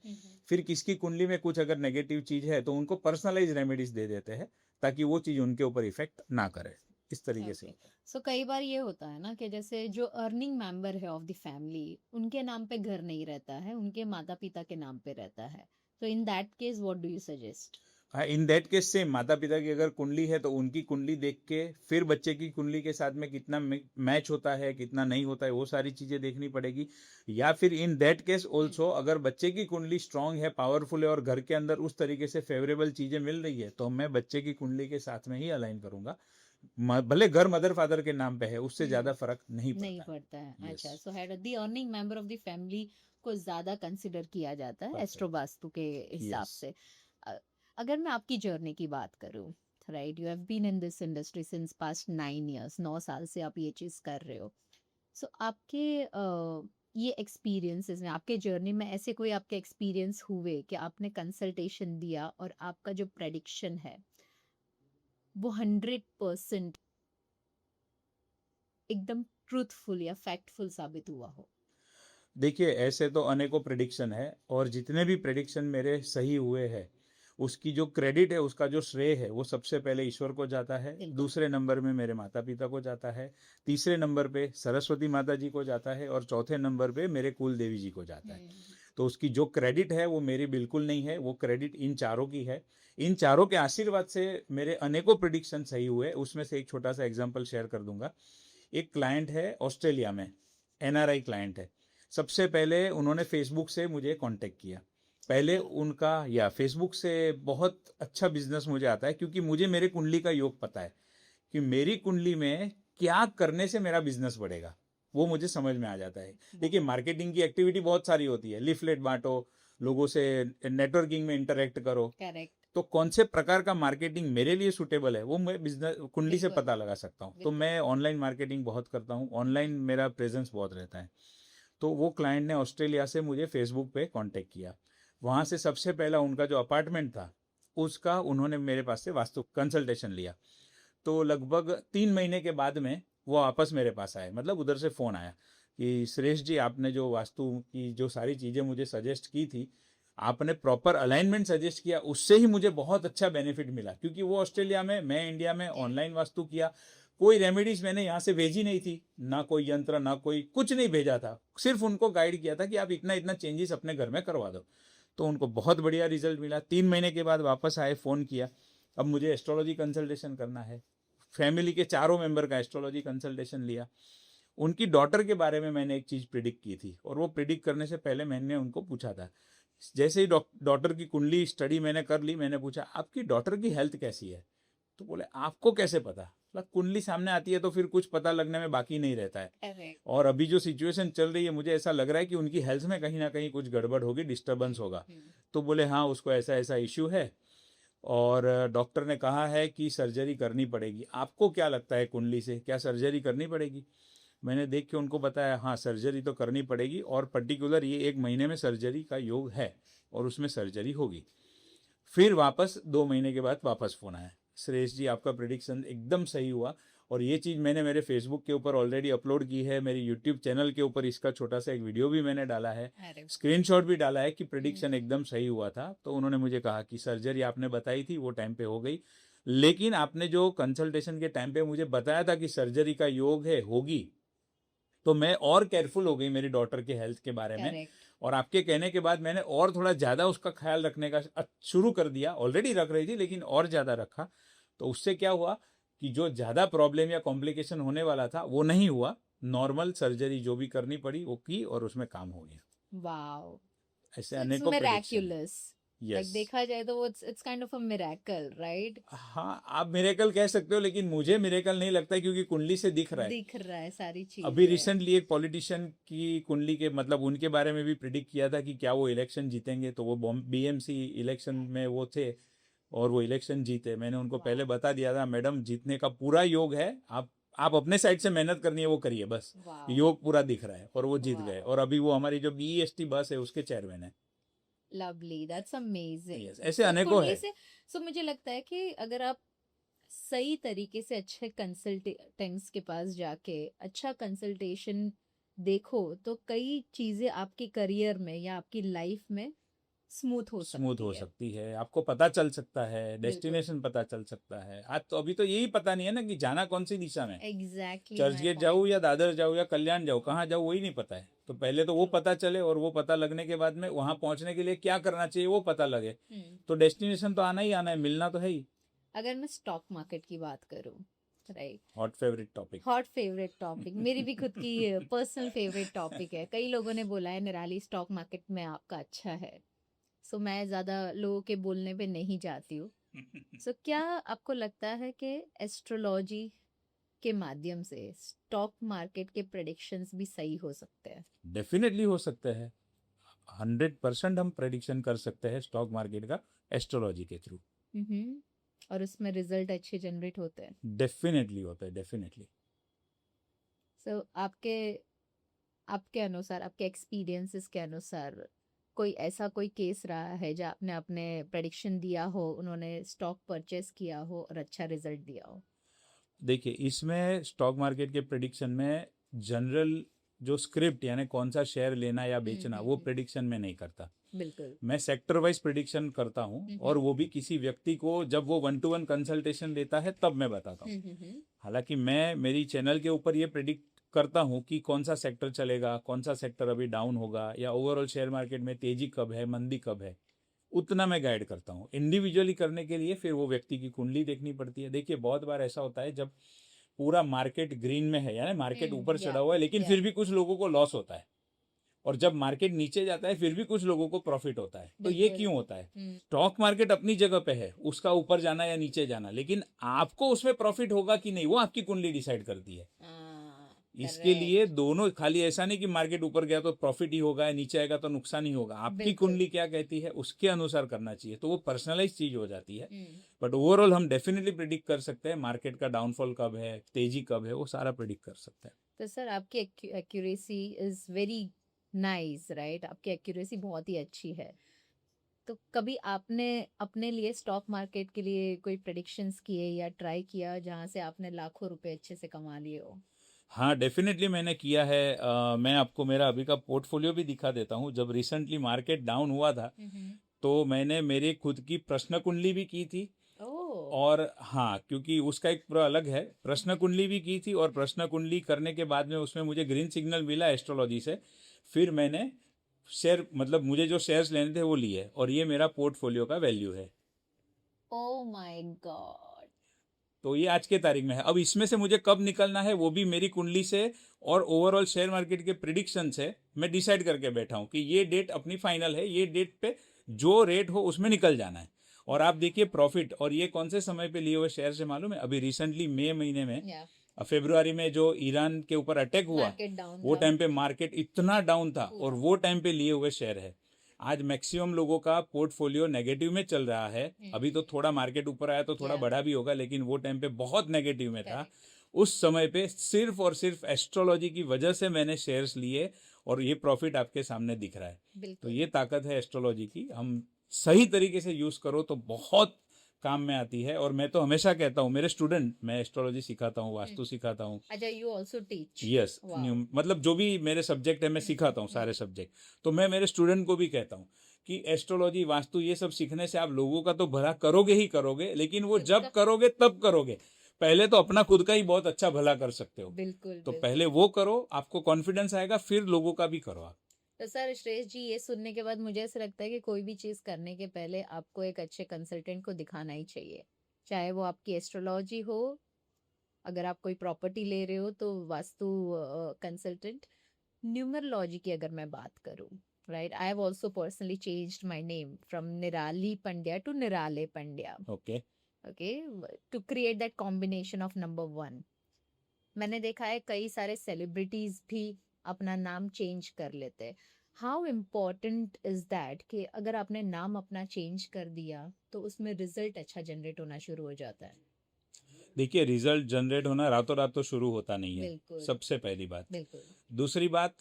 फिर किसकी कुंडली में कुछ अगर नेगेटिव चीज है तो उनको पर्सनलाइज रेमेडीज दे देते हैं, ताकि वो चीज उनके ऊपर इफेक्ट ना करे। इस तरीके से होता है। सो कई बार ये होता है ना कि जैसे जो अर्निंग मेंबर है ऑफ द फैमिली, उनके नाम पे घर नहीं रहता है, उनके माता पिता के नाम पे रहता है। तो in that case what do you suggest? हाँ, इन दैट केस से माता पिता की अगर कुंडली है तो उनकी कुंडली देख के फिर बच्चे की कुंडली के साथ में कितना मैच होता है कितना नहीं होता है वो सारी चीजें देखनी पड़ेगी। या फिर इन दैट केस ऑल्सो अगर बच्चे की कुंडली स्ट्रांग है, पावरफुल है, और घर के अंदर उस तरीके से फेवरेबल चीजें मिल रही है, तो मैं बच्चे की कुंडली के साथ में ही अलाइन करूंगा। भले घर मदर फादर के नाम पे है, उससे ज्यादा फर्क नहीं पड़ता है। Yes. अच्छा, so head the earning member of the family को ज्यादा कंसिडर किया जाता है Perfect. एस्ट्रो वास्तु के हिसाब Yes. से। अगर मैं आपकी जर्नी की बात करूं, right, you have been in this industry since past 9 years, 9 साल से आप ये चीज कर रहे हो। सो आपके ये एक्सपीरियंसेस में, आपके जर्नी में ऐसे कोई आपके एक्सपीरियंस हुए कि आपने कंसल्टेशन दिया और आपका जो प्रेडिक्शन है वो 100% एकदम ट्रूथफुल या फैक्टफुल साबित हुआ हो? देखिए ऐसे तो अनेकों प्रेडिक्शन है, और जितने भी प्रेडिक्शन मेरे सही हुए हैं उसकी जो क्रेडिट है, उसका जो श्रेय है, वो सबसे पहले ईश्वर को जाता है, दूसरे नंबर में मेरे माता पिता को जाता है, तीसरे नंबर पे सरस्वती माता जी को जाता है, और चौथे नंबर पे मेरे कुल देवी जी को जाता है। तो उसकी जो क्रेडिट है वो मेरी बिल्कुल नहीं है, वो क्रेडिट इन चारों की है। इन चारों के आशीर्वाद से मेरे अनेकों प्रिडिक्शन सही हुए। उसमें से एक छोटा सा एग्जाम्पल शेयर कर दूंगा। एक क्लाइंट है ऑस्ट्रेलिया में, एनआरआई क्लाइंट है। सबसे पहले उन्होंने फेसबुक से मुझे कांटेक्ट किया। पहले उनका या फेसबुक से बहुत अच्छा बिजनेस मुझे आता है, क्योंकि मुझे मेरे कुंडली का योग पता है कि मेरी कुंडली में क्या करने से मेरा बिजनेस बढ़ेगा, वो मुझे समझ में आ जाता है। देखिए, मार्केटिंग की एक्टिविटी बहुत सारी होती है, लिफलेट बांटो, लोगों से नेटवर्किंग में इंटरेक्ट करो, करेक्ट। तो कौन से प्रकार का मार्केटिंग मेरे लिए सूटेबल है वो मैं बिजनेस कुंडली से बिल्कुल। पता लगा सकता हूँ। तो बिल्कुल। मैं ऑनलाइन मार्केटिंग बहुत करता हूँ, ऑनलाइन मेरा प्रेजेंस बहुत रहता है। तो वो क्लाइंट ने ऑस्ट्रेलिया से मुझे फेसबुक पे कांटेक्ट किया। वहाँ से सबसे पहला उनका जो अपार्टमेंट था उसका उन्होंने मेरे पास से वास्तु कंसल्टेशन लिया। तो लगभग 3 महीने के बाद में वो वापस मेरे पास आए, मतलब उधर से फ़ोन आया कि सुरेश जी, आपने जो वास्तु की जो सारी चीज़ें मुझे सजेस्ट की थी, आपने प्रॉपर अलाइनमेंट सजेस्ट किया, उससे ही मुझे बहुत अच्छा बेनिफिट मिला। क्योंकि वो ऑस्ट्रेलिया में, मैं इंडिया में ऑनलाइन वास्तु किया, कोई रेमेडीज मैंने यहाँ से भेजी नहीं थी, ना कोई यंत्र, ना कोई कुछ नहीं भेजा था, सिर्फ उनको गाइड किया था कि आप इतना इतना चेंजेस अपने घर में करवा दो। तो उनको बहुत बढ़िया रिजल्ट मिला। 3 महीने के बाद वापस आए, फ़ोन किया, अब मुझे एस्ट्रोलॉजी कंसल्टेशन करना है। फैमिली के चारों मेंबर का एस्ट्रोलॉजी कंसल्टेशन लिया। उनकी डॉटर के बारे में मैंने एक चीज़ प्रिडिक्ट की थी, और वो प्रिडिक्ट करने से पहले मैंने उनको पूछा था, जैसे ही डॉटर की कुंडली स्टडी मैंने कर ली, मैंने पूछा आपकी डॉटर की हेल्थ कैसी है। तो बोले आपको कैसे पता, मतलब कुंडली सामने आती है तो फिर कुछ पता लगने में बाकी नहीं रहता है। करेक्ट। और अभी जो सिचुएशन चल रही है, मुझे ऐसा लग रहा है कि उनकी हेल्थ में कहीं ना कहीं कुछ गड़बड़ होगी, डिस्टर्बेंस होगा। तो बोले हाँ, उसको ऐसा ऐसा इश्यू है, और डॉक्टर ने कहा है कि सर्जरी करनी पड़ेगी। आपको क्या लगता है, कुंडली से क्या सर्जरी करनी पड़ेगी? मैंने देख के उनको बताया हाँ, सर्जरी तो करनी पड़ेगी, और पर्टिकुलर ये 1 महीने में सर्जरी का योग है और उसमें सर्जरी होगी। फिर वापस 2 महीने के बाद वापस फ़ोन आया, सुरेश जी आपका प्रिडिक्शन एकदम सही हुआ, और ये चीज़ मैंने मेरे फेसबुक के ऊपर ऑलरेडी अपलोड की है, मेरे यूट्यूब चैनल के ऊपर इसका छोटा सा एक वीडियो भी मैंने डाला है, स्क्रीनशॉट भी डाला है कि प्रिडिक्शन एकदम सही हुआ था। तो उन्होंने मुझे कहा कि सर्जरी आपने बताई थी वो टाइम पे हो गई, लेकिन आपने जो कंसल्टेशन के टाइम पे मुझे बताया था कि सर्जरी का योग है, होगी, तो मैं और केयरफुल हो गई मेरी डॉटर के हेल्थ के बारे में। करेक्ट। और आपके कहने के बाद मैंने और थोड़ा ज़्यादा उसका ख्याल रखने का शुरू कर दिया, ऑलरेडी रख रही थी लेकिन और ज़्यादा रखा। तो उससे क्या हुआ कि जो ज़्यादा प्रॉब्लम या कॉम्प्लिकेशन होने वाला था वो नहीं हुआ, नॉर्मल सर्जरी जो भी करनी पड़ी वो की और उसमें काम हो गया। वाओ। ऐसे So it's अनेकों प्रेडिक्शन। miraculous. Like यस, देखा जाए तो it's kind of a miracle, right? हाँ आप मिरेकल कह सकते हो, लेकिन मुझे मिरेकल नहीं लगता है, क्योंकि कुंडली से दिख रहा है। दिख रहा है सारी अभी चीजें। रिसेंटली एक पॉलिटिशियन की कुंडली के, मतलब उनके बारे में भी प्रिडिक्ट किया था कि क्या वो इलेक्शन जीतेंगे, तो वो बीएमसी इलेक्शन में वो थे और वो इलेक्शन जीते। मैंने उनको पहले बता दिया था, मैडम जीतने का पूरा योग है, आप अपने साइड से मेहनत करनी है वो करिए, बस वाह। योग पूरा दिख रहा है, और वो जीत वाह। गए। और अभी वो हमारी जो बीईएसटी बस है उसके चेयरमैन है। Lovely, that's amazing. यस, ऐसे तो अनेकों कुंडली है। से सो मुझे लगता है कि अगर आप सही तरीके से अच्छे कंसल्टेंट्स के पास जाके अच्छा कंसल्टेशन देखो तो कई चीजें आपके करियर में या आपकी लाइफ में स्मूथ हो स्मूथ सकती हो है। सकती है, आपको पता चल सकता है, बिल्कुल। डेस्टिनेशन पता चल सकता है। आज तो अभी तो यही पता नहीं है ना कि जाना कौन सी दिशा में, एग्जैक्टली चर्च माय गेट जाऊँ पॉइंट। या दादर जाऊँ या कल्याण जाऊँ, कहाँ जाऊँ वही नहीं पता है। तो पहले तो वो पता चले, और वो पता लगने के बाद में वहां पहुंचने के लिए क्या करना चाहिए वो पता लगे। तो डेस्टिनेशन तो आना ही आना है, मिलना तो है ही। अगर मैं स्टॉक मार्केट की बात करूं, right, hot favourite topic. Hot favourite topic, मेरी भी खुद की पर्सनल फेवरेट टॉपिक है। कई लोगों ने बोला है निराली स्टॉक मार्केट में आपका अच्छा है, सो मैं ज्यादा लोगों के बोलने पे नहीं जाती हूँ। सो क्या आपको लगता है कि एस्ट्रोलॉजी के माध्यम से स्टॉक मार्केट के प्रेडिक्शंस भी सही हो सकते हैं? डेफिनेटली हो सकते हैं, 100% हम प्रेडिक्शन कर सकते हैं स्टॉक मार्केट का एस्ट्रोलॉजी के थ्रू। हम्म। और उसमें रिजल्ट अच्छे जनरेट होते हैं। डेफिनेटली होता है, डेफिनेटली। सो आपके आपके अनुसार, आपके एक्सपीरियंसेस के अनुसार कोई ऐसा कोई केस रहा है जहाँ आपने अपने प्रेडिक्शन दिया हो, उन्होंने स्टॉक परचेस किया हो और अच्छा रिजल्ट दिया हो? देखिए, इसमें स्टॉक मार्केट के प्रेडिक्शन में जनरल जो स्क्रिप्ट, यानी कौन सा शेयर लेना या बेचना, वो प्रेडिक्शन में नहीं करता। बिल्कुल। मैं सेक्टर वाइज प्रिडिक्शन करता हूँ, और वो भी किसी व्यक्ति को जब वो 1-to-1 कंसल्टेशन लेता है तब मैं बताता हूँ। हालांकि मैं मेरी चैनल के ऊपर ये प्रिडिक्ट करता हूँ कि कौन सा सेक्टर चलेगा, कौन सा सेक्टर अभी डाउन होगा, या ओवरऑल शेयर मार्केट में तेजी कब है, मंदी कब है, उतना मैं गाइड करता हूँ। इंडिविजुअली करने के लिए फिर वो व्यक्ति की कुंडली देखनी पड़ती है। देखिए, बहुत बार ऐसा होता है जब पूरा मार्केट ग्रीन में है, यानी मार्केट ऊपर या चढ़ा हुआ है, लेकिन या फिर भी कुछ लोगों को लॉस होता है। और जब मार्केट नीचे जाता है फिर भी कुछ लोगों को प्रॉफिट होता है। तो ये बिल्कुल। क्यों होता है? स्टॉक मार्केट अपनी जगह पे है, उसका ऊपर जाना या नीचे जाना, लेकिन आपको उसमें प्रॉफिट होगा कि नहीं वो आपकी कुंडली डिसाइड करती है। इसके लिए करेक्ट। दोनों, खाली ऐसा नहीं कि मार्केट ऊपर गया तो प्रॉफिट ही होगा, नीचे आएगा तो नुकसान ही होगा। आपकी बिल्कुल। कुंडली क्या कहती है उसके अनुसार करना चाहिए, तो वो पर्सनलाइज चीज हो जाती है। हम्म। बट ओवरऑल हम डेफिनेटली प्रिडिक्ट कर सकते हैं मार्केट का डाउनफॉल कब है, तेजी कब है, वो सारा प्रिडिक्ट कर सकते हैं। तो सर आपकी accuracy is very nice, right? आपकी एक्यूरेसी बहुत ही अच्छी है। तो कभी आपने अपने लिए स्टॉक मार्केट के लिए कोई प्रेडिक्शंस किए या ट्राई किया जहां से आपने लाखों रुपए अच्छे से कमा लिए हो? हाँ, डेफिनेटली मैंने किया है। मैं आपको मेरा अभी का पोर्टफोलियो भी दिखा देता हूँ। जब रिसेंटली मार्केट डाउन हुआ था तो मैंने मेरी खुद की प्रश्न कुंडली भी की थी। ओह। और हाँ, क्योंकि उसका एक पूरा अलग है, प्रश्न कुंडली भी की थी, और प्रश्न कुंडली करने के बाद में उसमें मुझे ग्रीन सिग्नल मिला एस्ट्रोलॉजी से। फिर मैंने शेयर, मतलब मुझे जो शेयर्स लेने थे वो लिए, और ये मेरा पोर्टफोलियो का वैल्यू है। Oh my God. तो ये आज के तारीख में है। अब इसमें से मुझे कब निकलना है वो भी मेरी कुंडली से और ओवरऑल शेयर मार्केट के प्रिडिक्शन से मैं डिसाइड करके बैठा हूँ कि ये डेट अपनी फाइनल है, ये डेट पे जो रेट हो उसमें निकल जाना है। और आप देखिए प्रॉफिट, और ये कौन से समय पे लिए हुए शेयर से मालूम है? अभी रिसेंटली मई महीने में, या फरवरी में जो ईरान के ऊपर अटैक हुआ, मार्केट डाउन वो था टाइम पे मार्केट इतना डाउन था, और पूरा। वो टाइम पे लिए हुए शेयर है। आज मैक्सिमम लोगों का पोर्टफोलियो नेगेटिव में चल रहा है। अभी तो थोड़ा मार्केट ऊपर आया तो थोड़ा या बढ़ा भी होगा, लेकिन वो टाइम पे बहुत नेगेटिव में था। करेक्ट। उस समय पे सिर्फ और सिर्फ एस्ट्रोलॉजी की वजह से मैंने शेयर्स लिए, और ये प्रॉफिट आपके सामने दिख रहा है। तो बिल्कुल। ये ताकत है एस्ट्रोलॉजी की, हम सही तरीके से यूज करो तो बहुत काम में आती है। और मैं तो हमेशा कहता हूँ मेरे स्टूडेंट, मैं एस्ट्रोलॉजी सिखाता हूँ, वास्तु सिखाता हूँ। अच्छा, you also teach? Yes, wow. मतलब जो भी मेरे सब्जेक्ट है मैं सिखाता हूँ, सारे सब्जेक्ट। तो मैं मेरे स्टूडेंट को भी कहता हूँ कि एस्ट्रोलॉजी, वास्तु, ये सब सीखने से आप लोगों का तो भला करोगे ही करोगे, लेकिन वो खुद जब का। करोगे तब करोगे। पहले तो अपना खुद का ही बहुत अच्छा भला कर सकते हो। बिल्कुल तो बिल्कुल। पहले वो करो, आपको कॉन्फिडेंस आएगा, फिर लोगों का भी करो आप। तो सर श्रेष्ठ जी, ये सुनने के बाद मुझे ऐसा लगता है कि कोई भी चीज़ करने के पहले आपको एक अच्छे कंसल्टेंट को दिखाना ही चाहिए। चाहे वो आपकी एस्ट्रोलॉजी हो, अगर आप कोई प्रॉपर्टी ले रहे हो तो वास्तु कंसल्टेंट, न्यूमरोलॉजी की अगर मैं बात करूं, right, I have also personally changed my name from Nirali Pandya to Nirale Pandya. Okay. Okay. To create that combination of number one. मैंने देखा है कई सारे सेलिब्रिटीज भी अपना नाम चेंज कर लेते हैं। हाउ इम्पोर्टेंट इज दैट कि अगर आपने नाम अपना चेंज कर दिया तो उसमें रिजल्ट अच्छा जनरेट होना शुरू हो जाता है? देखिए, रिजल्ट जनरेट होना रातों रात तो शुरू होता नहीं है, बिल्कुल सबसे पहली बात। बिल्कुल। दूसरी बात,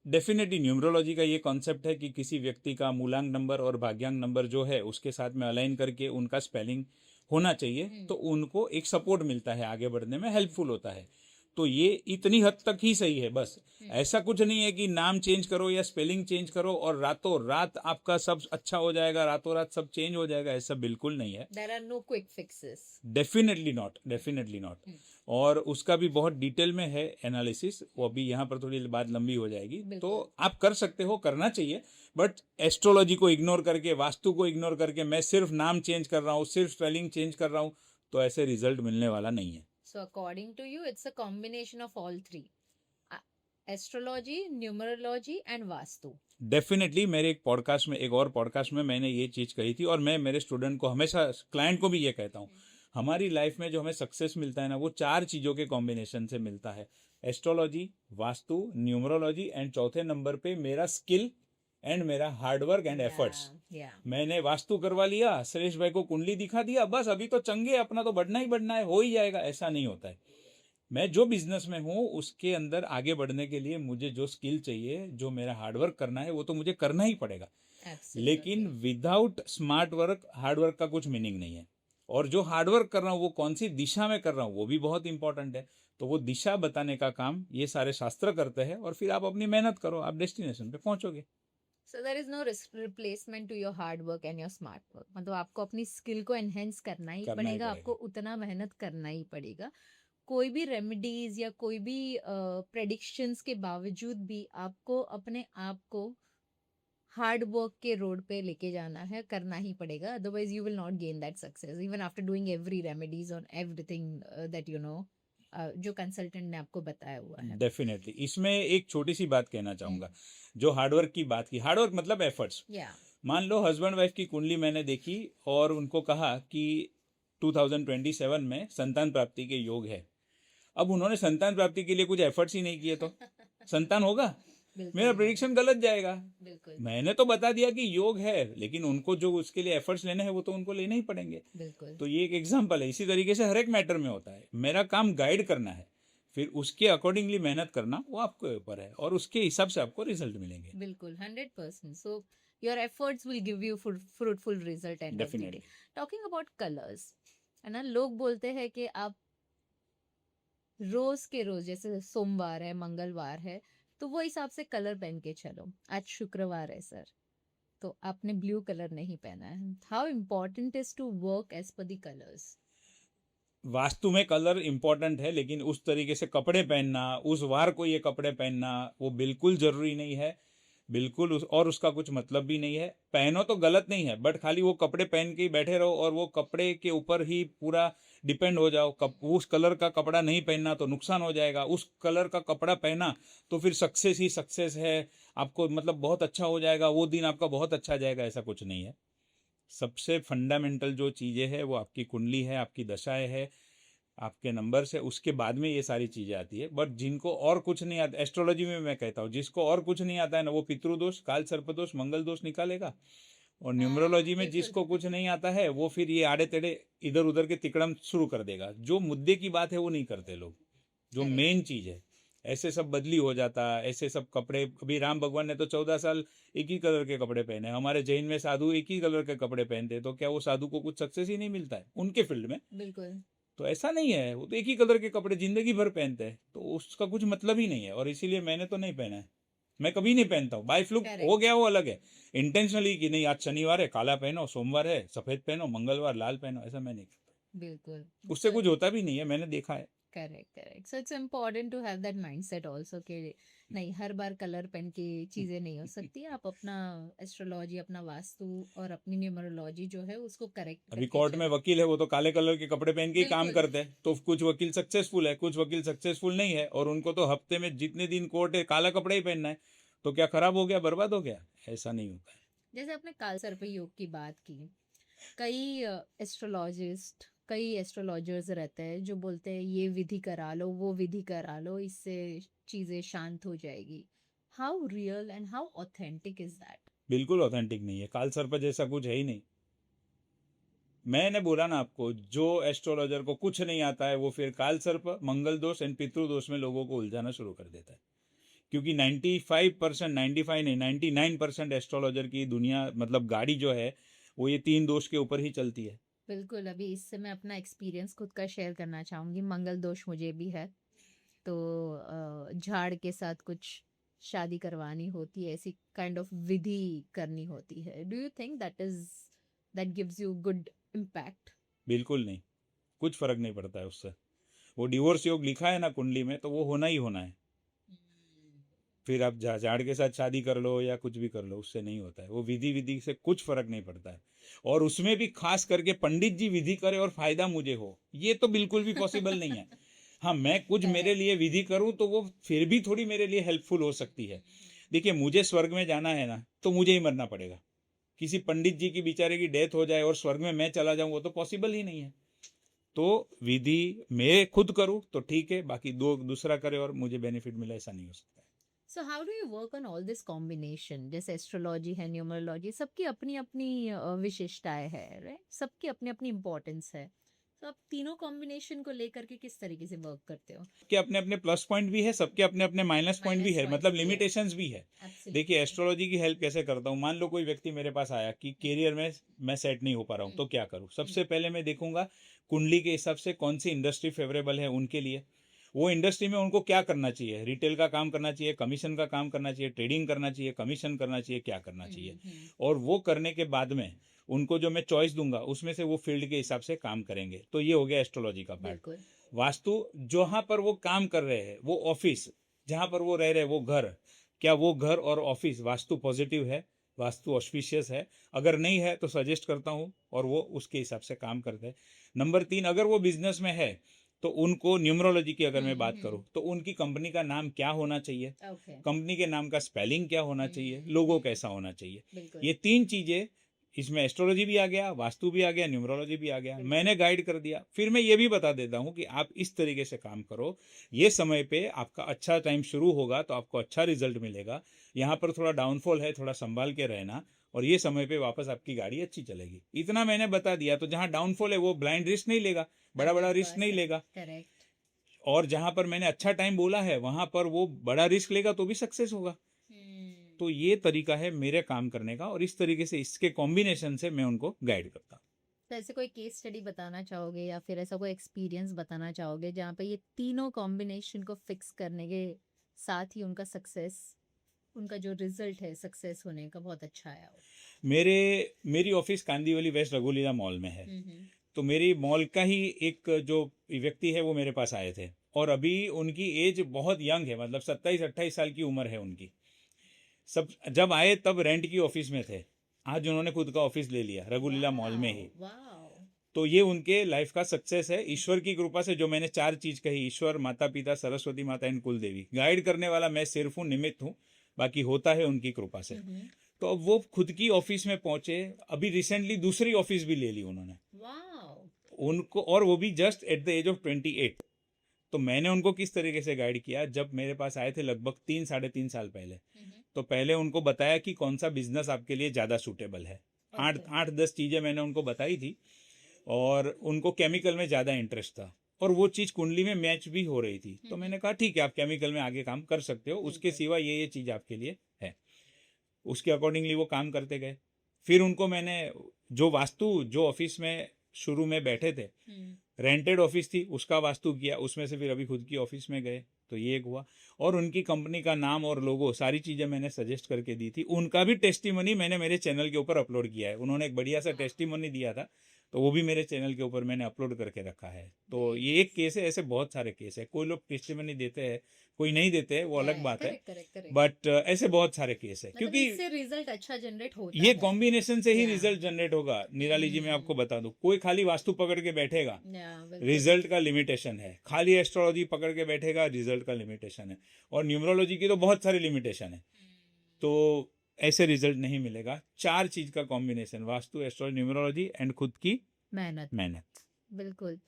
डेफिनेटली न्यूमरोलॉजी का ये कॉन्सेप्ट है कि किसी व्यक्ति का मूलांक नंबर और भाग्यांक नंबर जो है उसके साथ में अलाइन करके उनका स्पेलिंग होना चाहिए, तो उनको एक सपोर्ट मिलता है, आगे बढ़ने में हेल्पफुल होता है। तो ये इतनी हद तक ही सही है बस। ऐसा कुछ नहीं है कि नाम चेंज करो या स्पेलिंग चेंज करो और रातों रात आपका सब अच्छा हो जाएगा, रातों रात सब चेंज हो जाएगा, ऐसा बिल्कुल नहीं है। There are no quick fixes. Definitely not, definitely not. और उसका भी बहुत डिटेल में है एनालिसिस, वो अभी यहाँ पर थोड़ी बात लंबी हो जाएगी। तो बिल्कुल। आप कर सकते हो, करना चाहिए, बट एस्ट्रोलॉजी को इग्नोर करके, वास्तु को इग्नोर करके मैं सिर्फ नाम चेंज कर रहा हूँ, सिर्फ स्पेलिंग चेंज कर रहा हूँ, तो ऐसे रिजल्ट मिलने वाला नहीं है। So according to you, it's a combination of all three: astrology, numerology, and vastu. Definitely मेरे एक पॉडकास्ट में, एक और पॉडकास्ट में मैंने ये चीज़ कही थी, और मैं मेरे स्टूडेंट को हमेशा, क्लाइंट को भी ये कहता हूँ, हमारी लाइफ में जो हमें सक्सेस मिलता है ना, वो चार चीज़ों के कॉम्बिनेशन से मिलता है। एस्ट्रोलॉजी, वास्तु, न्यूमरोलॉजी, एंड चौथे नंबर पे मेरा स्किल एंड मेरा हार्डवर्क एंड एफर्ट्स। Yeah. मैंने वास्तु करवा लिया, सुरेश भाई को कुंडली दिखा दिया, बस अभी तो चंगे, अपना तो बढ़ना ही बढ़ना है, हो ही जाएगा, ऐसा नहीं होता है। मैं जो बिजनेस में हूँ उसके अंदर आगे बढ़ने के लिए मुझे जो स्किल चाहिए, जो मेरा हार्डवर्क करना है, वो तो मुझे करना ही पड़ेगा। Absolutely. लेकिन विदाउट स्मार्ट वर्क, हार्डवर्क का कुछ मीनिंग नहीं है। और जो हार्डवर्क कर रहा हूँ वो कौन सी दिशा में कर रहा हूँ वो भी बहुत इंपॉर्टेंट है। तो वो दिशा बताने का काम ये सारे शास्त्र करते हैं, और फिर आप अपनी मेहनत करो, आप डेस्टिनेशन पे पहुंचोगे। So there is no replacement to your hard work and your smart work. मतलब आपको अपनी स्किल को एनहेंस करना ही करना ही पड़ेगा, पड़ेगा। आपको उतना मेहनत करना ही पड़ेगा। कोई भी रेमेडीज या कोई भी प्रेडिक्शंस के बावजूद भी आपको अपने आप को हार्ड वर्क के रोड पे लेके जाना है, करना ही पड़ेगा, otherwise you will not gain that success even after doing every remedies on everything that you know जो कंसल्टेंट ने आपको बताया हुआ है? डेफिनेटली इसमें एक छोटी सी बात कहना चाहूंगा। जो हार्डवर्क की बात की, हार्डवर्क मतलब एफर्ट्स। या मान लो हस्बैंड वाइफ की कुंडली मैंने देखी और उनको कहा कि 2027 में संतान प्राप्ति के योग है। अब उन्होंने संतान प्राप्ति के लिए कुछ एफर्ट्स ही नहीं किए तो संतान होगा? मेरा प्रेडिक्शन गलत जाएगा। बिल्कुल मैंने तो बता दिया कि योग है, लेकिन उनको जो उसके लिए एफर्ट्स लेने हैं वो तो उनको लेने ही पड़ेंगे। बिल्कुल तो ये एक एग्जांपल है। इसी तरीके से हर एक मैटर में होता है। मेरा काम गाइड करना है, फिर उसके अकॉर्डिंगली मेहनत करना वो आपके ऊपर है और उसके हिसाब से आपको रिजल्ट मिलेंगे। बिल्कुल 100%. So your efforts will give you fruitful result end of the day. Definitely Talking about colors, है ना, लोग बोलते हैं कि आप रोज के रोज, जैसे सोमवार है, मंगलवार है, तो वो हिसाब से कलर पहन के चलो। आज शुक्रवार है सर, तो आपने ब्लू कलर नहीं पहना है। How important is to work as per the colours? Vastu में कलर इंपॉर्टेंट है, लेकिन उस तरीके से कपड़े पहनना, उस वार को ये कपड़े पहनना वो बिल्कुल जरूरी नहीं है। बिल्कुल और उसका कुछ मतलब भी नहीं है। पहनो तो गलत नहीं है, बट खाली वो कपड़े पहन के ही बैठे रहो और वो कपड़े के ऊपर ही पूरा डिपेंड हो जाओ। उस कलर का कपड़ा नहीं पहनना तो नुकसान हो जाएगा। उस कलर का कपड़ा पहना तो फिर सक्सेस ही सक्सेस है। आपको मतलब बहुत अच्छा हो जाएगा, वो दिन आपका बहुत अच्छा जाएगा, ऐसा कुछ नहीं है। सबसे फंडामेंटल जो चीज़ें हैं वो आपकी कुंडली है, आपकी दशाएं है, आपके नंबर से, उसके बाद में ये सारी चीज़ें आती है। बट जिनको और कुछ नहीं आता, एस्ट्रोलॉजी में मैं कहता हूँ जिसको और कुछ नहीं आता है ना, वो पितृदोष, काल सर्पदोष, मंगल दोष निकालेगा। और न्यूमरोलॉजी में जिसको कुछ नहीं आता है वो फिर ये आड़े तेड़े इधर उधर के तिकड़म शुरू कर देगा। जो मुद्दे की बात है वो नहीं करते लोग, जो मेन चीज़ है। ऐसे सब बदली हो जाता, ऐसे सब कपड़े। अभी राम भगवान ने तो 14 साल एक ही कलर के कपड़े पहने। हमारे जैन में साधु एक ही कलर के कपड़े पहनते, तो क्या वो साधु को कुछ सक्सेस ही नहीं मिलता है उनके फील्ड में? बिल्कुल तो ऐसा नहीं है, वो तो एक ही कलर के कपड़े जिंदगी भर पहनते हैं, तो उसका कुछ मतलब ही नहीं है। और इसीलिए मैंने तो नहीं पहना है, मैं कभी नहीं पहनता हूँ। बाय फ्लूक हो गया वो अलग है। इंटेंशनली कि नहीं आज शनिवार है काला पहनो, सोमवार है सफेद पहनो, मंगलवार लाल पहनो, ऐसा मैं नहीं करता। बिल्कुल उससे कुछ होता भी नहीं है, मैंने देखा है। Correct. So it's important to have that mindset also कि नहीं, हर बार कलर पेन की चीजें नहीं हो सकती। आप अपना एस्ट्रोलॉजी, अपना वास्तु और अपनी न्यूमरोलॉजी जो है उसको करेक्ट अभी कोर्ट में वकील है, वो तो काले कलर के कपड़े पहन के ही काम बिल्कुल। करते हैं। तो कुछ वकील सक्सेसफुल है, कुछ वकील सक्सेसफुल नहीं है, और उनको तो हफ्ते में जितने दिन कोर्ट है काला कपड़ा ही पहनना है। तो क्या खराब हो गया, बर्बाद हो गया? ऐसा नहीं होता है। जैसे आपने काल सर्प योग की बात की, कई एस्ट्रोलॉजिस्ट, कई एस्ट्रोलॉजर्स रहते हैं जो बोलते हैं ये विधि करा लो, वो विधि करा लो, इससे चीजें शांत हो जाएगी। How real and how authentic is that? बिल्कुल ऑथेंटिक नहीं है। काल सर्प जैसा कुछ है ही नहीं। मैंने बोला ना आपको, जो एस्ट्रोलॉजर को कुछ नहीं आता है वो फिर काल सर्प, मंगल दोष एंड पितृदोष में लोगों को उलझाना शुरू कर देता है। क्योंकि 95%, 95 नहीं 99% एस्ट्रोलॉजर की दुनिया मतलब गाड़ी जो है वो ये 3 दोष के ऊपर ही चलती है। बिल्कुल। अभी इससे मैं अपना एक्सपीरियंस खुद का शेयर करना चाहूँगी। मंगल दोष मुझे भी है, तो झाड़ के साथ कुछ शादी करवानी होती है, ऐसी काइंड ऑफ विधि करनी होती है। Do you think that gives you good impact? बिल्कुल नहीं, कुछ फर्क नहीं पड़ता है उससे। वो डिवोर्स योग लिखा है ना कुंडली में, तो वो होना ही होना है। फिर आप झाड़ के साथ शादी कर लो या कुछ भी कर लो, उससे नहीं होता है। वो विधि से कुछ फर्क नहीं पड़ता है। और उसमें भी खास करके पंडित जी विधि करे और फायदा मुझे हो, ये तो बिल्कुल भी पॉसिबल नहीं है। हाँ, मैं कुछ मेरे लिए विधि करूं तो वो फिर भी थोड़ी मेरे लिए हेल्पफुल हो सकती है। देखिए, मुझे स्वर्ग में जाना है ना, तो मुझे ही मरना पड़ेगा। किसी पंडित जी की बेचारे की डेथ हो जाए और स्वर्ग में मैं चला जाऊं, वो तो पॉसिबल ही नहीं है। तो विधि मैं खुद करूं तो ठीक है, बाकी दूसरा करे और मुझे बेनिफिट मिले, ऐसा नहीं हो सकता। So how do you work on all this combination? जैसे एस्ट्रोलॉजी है, न्यूमरोलॉजी, सबकी अपनी अपनी विशेषताएं है, राइट? सबकी अपनी अपनी इम्पोर्टेंस है। तो आप तीनों कॉम्बिनेशन को लेकर के किस तरीके से वर्क करते हो? सबके अपने अपने प्लस पॉइंट भी है, सबके अपने अपने माइनस पॉइंट भी है, Minus मतलब points भी है। लिमिटेशंस भी है। देखिए, एस्ट्रोलॉजी की हेल्प कैसे करता हूँ। मान लो कोई व्यक्ति मेरे पास आया कि करियर में मैं सेट नहीं हो पा रहा हूँ, तो क्या करूँ? सबसे पहले मैं देखूंगा कुंडली के हिसाब से कौन सी इंडस्ट्री फेवरेबल है उनके लिए। वो इंडस्ट्री में उनको क्या करना चाहिए, रिटेल का काम करना चाहिए, कमीशन का काम करना चाहिए, ट्रेडिंग करना चाहिए, कमीशन करना चाहिए, क्या करना चाहिए। और वो करने के बाद में उनको जो मैं चॉइस दूंगा उसमें से वो फील्ड के हिसाब से काम करेंगे। तो ये हो गया एस्ट्रोलॉजी का पार्ट। बिल्कुल। वास्तु, जहाँ पर वो काम कर रहे हैं, वो ऑफिस, जहाँ पर वो रह रहे हैं वो घर, क्या वो घर और ऑफिस वास्तु पॉजिटिव है, वास्तु ऑस्पिशियस है? अगर नहीं है तो सजेस्ट करता हूँ और वो उसके हिसाब से काम करते हैं। नंबर 3, अगर वो बिजनेस में है तो उनको न्यूमरोलॉजी की अगर मैं बात हम्म। करूँ तो उनकी कंपनी का नाम क्या होना चाहिए, ओके। कंपनी के नाम का स्पेलिंग क्या होना चाहिए, लोगो कैसा होना चाहिए, बिल्कुल। ये 3 चीज़ें, इसमें एस्ट्रोलॉजी भी आ गया, वास्तु भी आ गया, न्यूमरोलॉजी भी आ गया, बिल्कुल। मैंने गाइड कर दिया। फिर मैं ये भी बता देता हूँ कि आप इस तरीके से काम करो, ये समय पे आपका अच्छा टाइम शुरू होगा तो आपको अच्छा रिजल्ट मिलेगा, यहाँ पर थोड़ा डाउनफॉल है, थोड़ा संभाल के रहना, और ये समय पे वापस आपकी गाड़ी अच्छी चलेगी। इतना मैंने बता दिया, तो जहाँ डाउनफॉल है वो ब्लाइंड रिस्क नहीं लेगा, बड़ा बड़ा रिस्क नहीं लेगा, करेक्ट। और जहां पर मैंने अच्छा टाइम बोला है वहां पर वो बड़ा रिस्क लेगा तो भी सक्सेस होगा। तो ये तरीका है मेरे काम करने का, और इस तरीके से इसके कॉम्बिनेशन से मैं उनको गाइड करता हूँ। तो ऐसे कोई केस स्टडी बताना चाहोगे या फिर ऐसा कोई एक्सपीरियंस बताना चाहोगे जहाँ पे ये तीनों कॉम्बिनेशन को फिक्स करने के साथ ही उनका सक्सेस, उनका जो रिजल्ट है सक्सेस होने का बहुत अच्छा आया हो? मेरी ऑफिस कांदीवली वेस्ट रघुलीला मॉल में है। हम्म। तो मेरी मॉल का ही एक जो व्यक्ति है वो मेरे पास आए थे, और अभी उनकी एज बहुत यंग है, मतलब 27-28 साल की उम्र है उनकी। सब जब आए तब रेंट की ऑफिस में थे, आज उन्होंने खुद का ऑफिस ले लिया रघुलीला मॉल में ही। वाओ। तो ये उनके लाइफ का सक्सेस है, ईश्वर की कृपा से। जो मैंने 4 चीज कही, ईश्वर, माता पिता, सरस्वती माता एंड कुल देवी, गाइड करने वाला मैं सिर्फ हूँ, निमित्त हूँ, बाकी होता है उनकी कृपा से। तो अब वो खुद की ऑफिस में पहुंचे, अभी रिसेंटली दूसरी ऑफिस भी ले ली उन्होंने वाओ। उनको, और वो भी just at the age of 28। तो मैंने उनको किस तरीके से गाइड किया, जब मेरे पास आए थे लगभग 3-3.5 साल पहले, तो पहले उनको बताया कि कौन सा बिजनेस आपके लिए ज़्यादा सूटेबल है। 8-10 चीज़ें मैंने उनको बताई थी, और उनको केमिकल में ज़्यादा इंटरेस्ट था, और वो चीज़ कुंडली में मैच भी हो रही थी। तो मैंने कहा ठीक है, आप केमिकल में आगे काम कर सकते हो, उसके सिवा ये चीज़ आपके लिए है। उसके अकॉर्डिंगली वो काम करते गए। फिर उनको मैंने जो वास्तु, जो ऑफिस में शुरू में बैठे थे, रेंटेड ऑफिस थी, उसका वास्तु किया, उसमें से फिर अभी खुद की ऑफिस में गए, तो ये एक हुआ। और उनकी कंपनी का नाम और लोगो, सारी चीज़ें मैंने सजेस्ट करके दी थी। उनका भी टेस्टिमनी मैंने मेरे चैनल के ऊपर अपलोड किया है, उन्होंने एक बढ़िया सा टेस्टिमनी दिया था, तो वो भी मेरे चैनल के ऊपर मैंने अपलोड करके रखा है। तो ये एक केस है, ऐसे बहुत सारे केस है। कोई लोग टेस्टिमनी देते हैं, कोई नहीं देते हैं, वो अलग बात है, बट ऐसे बहुत सारे केस है, क्योंकि इससे रिजल्ट अच्छा जनरेट होता ये है। कॉम्बिनेशन से ही Yeah. रिजल्ट जनरेट होगा। निराली जी, मैं आपको बता दूं, कोई खाली वास्तु पकड़ के बैठेगा, बिल्कुल। रिजल्ट का लिमिटेशन है। खाली एस्ट्रोलॉजी पकड़ के बैठेगा, रिजल्ट का लिमिटेशन है। और न्यूमरोलॉजी की तो बहुत सारी लिमिटेशन है, तो ऐसे रिजल्ट नहीं मिलेगा। 4 चीज का combination, vastu, astrology, numerology and खुद की मेहनत। बिल्कुल।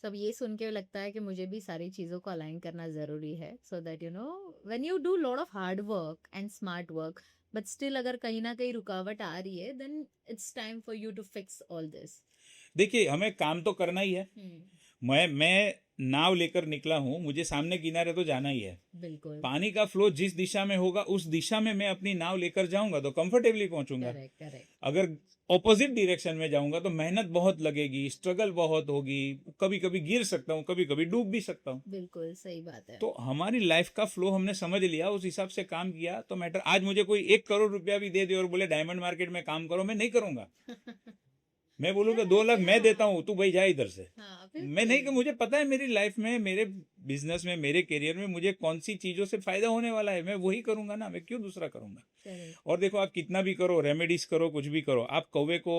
सब ये सुन के लगता है कि मुझे भी सारी चीज़ों को अलाइन करना ज़रूरी है, so that when you do lot of hard work and smart work, but still अगर कहीं ना कहीं रुकावट आ रही है, then it's time for you to fix all this. देखिए, हमें काम तो करना ही है। मैं नाव लेकर निकला हूँ, मुझे सामने किनारे तो जाना ही है। बिल्कुल। पानी का फ्लो जिस दिशा में होगा उस दिशा में मैं अपनी नाव लेकर जाऊंगा तो कंफर्टेबली पहुंचूंगा। करेक्ट। अगर ऑपोजिट डायरेक्शन में जाऊंगा तो मेहनत बहुत लगेगी, स्ट्रगल बहुत होगी, कभी कभी गिर सकता हूँ, कभी कभी डूब भी सकता हूँ। बिल्कुल सही बात है। तो हमारी लाइफ का फ्लो हमने समझ लिया, उस हिसाब से काम किया तो मैटर। आज मुझे कोई 1 करोड़ रुपया भी दे दे और बोले डायमंड मार्केट में काम करो, मैं नहीं करूंगा। मैं बोलूंगा 2 लाख मैं देता हूँ, तू भाई जा इधर से। हाँ, मैं नहीं, कि मुझे पता है मेरी लाइफ में, मेरे बिजनेस में, मेरे करियर में मुझे कौन सी चीजों से फायदा होने वाला है, मैं वही करूंगा ना, मैं क्यों दूसरा करूंगा। और देखो, आप कितना भी करो, रेमेडीज करो, कुछ भी करो, आप कौवे को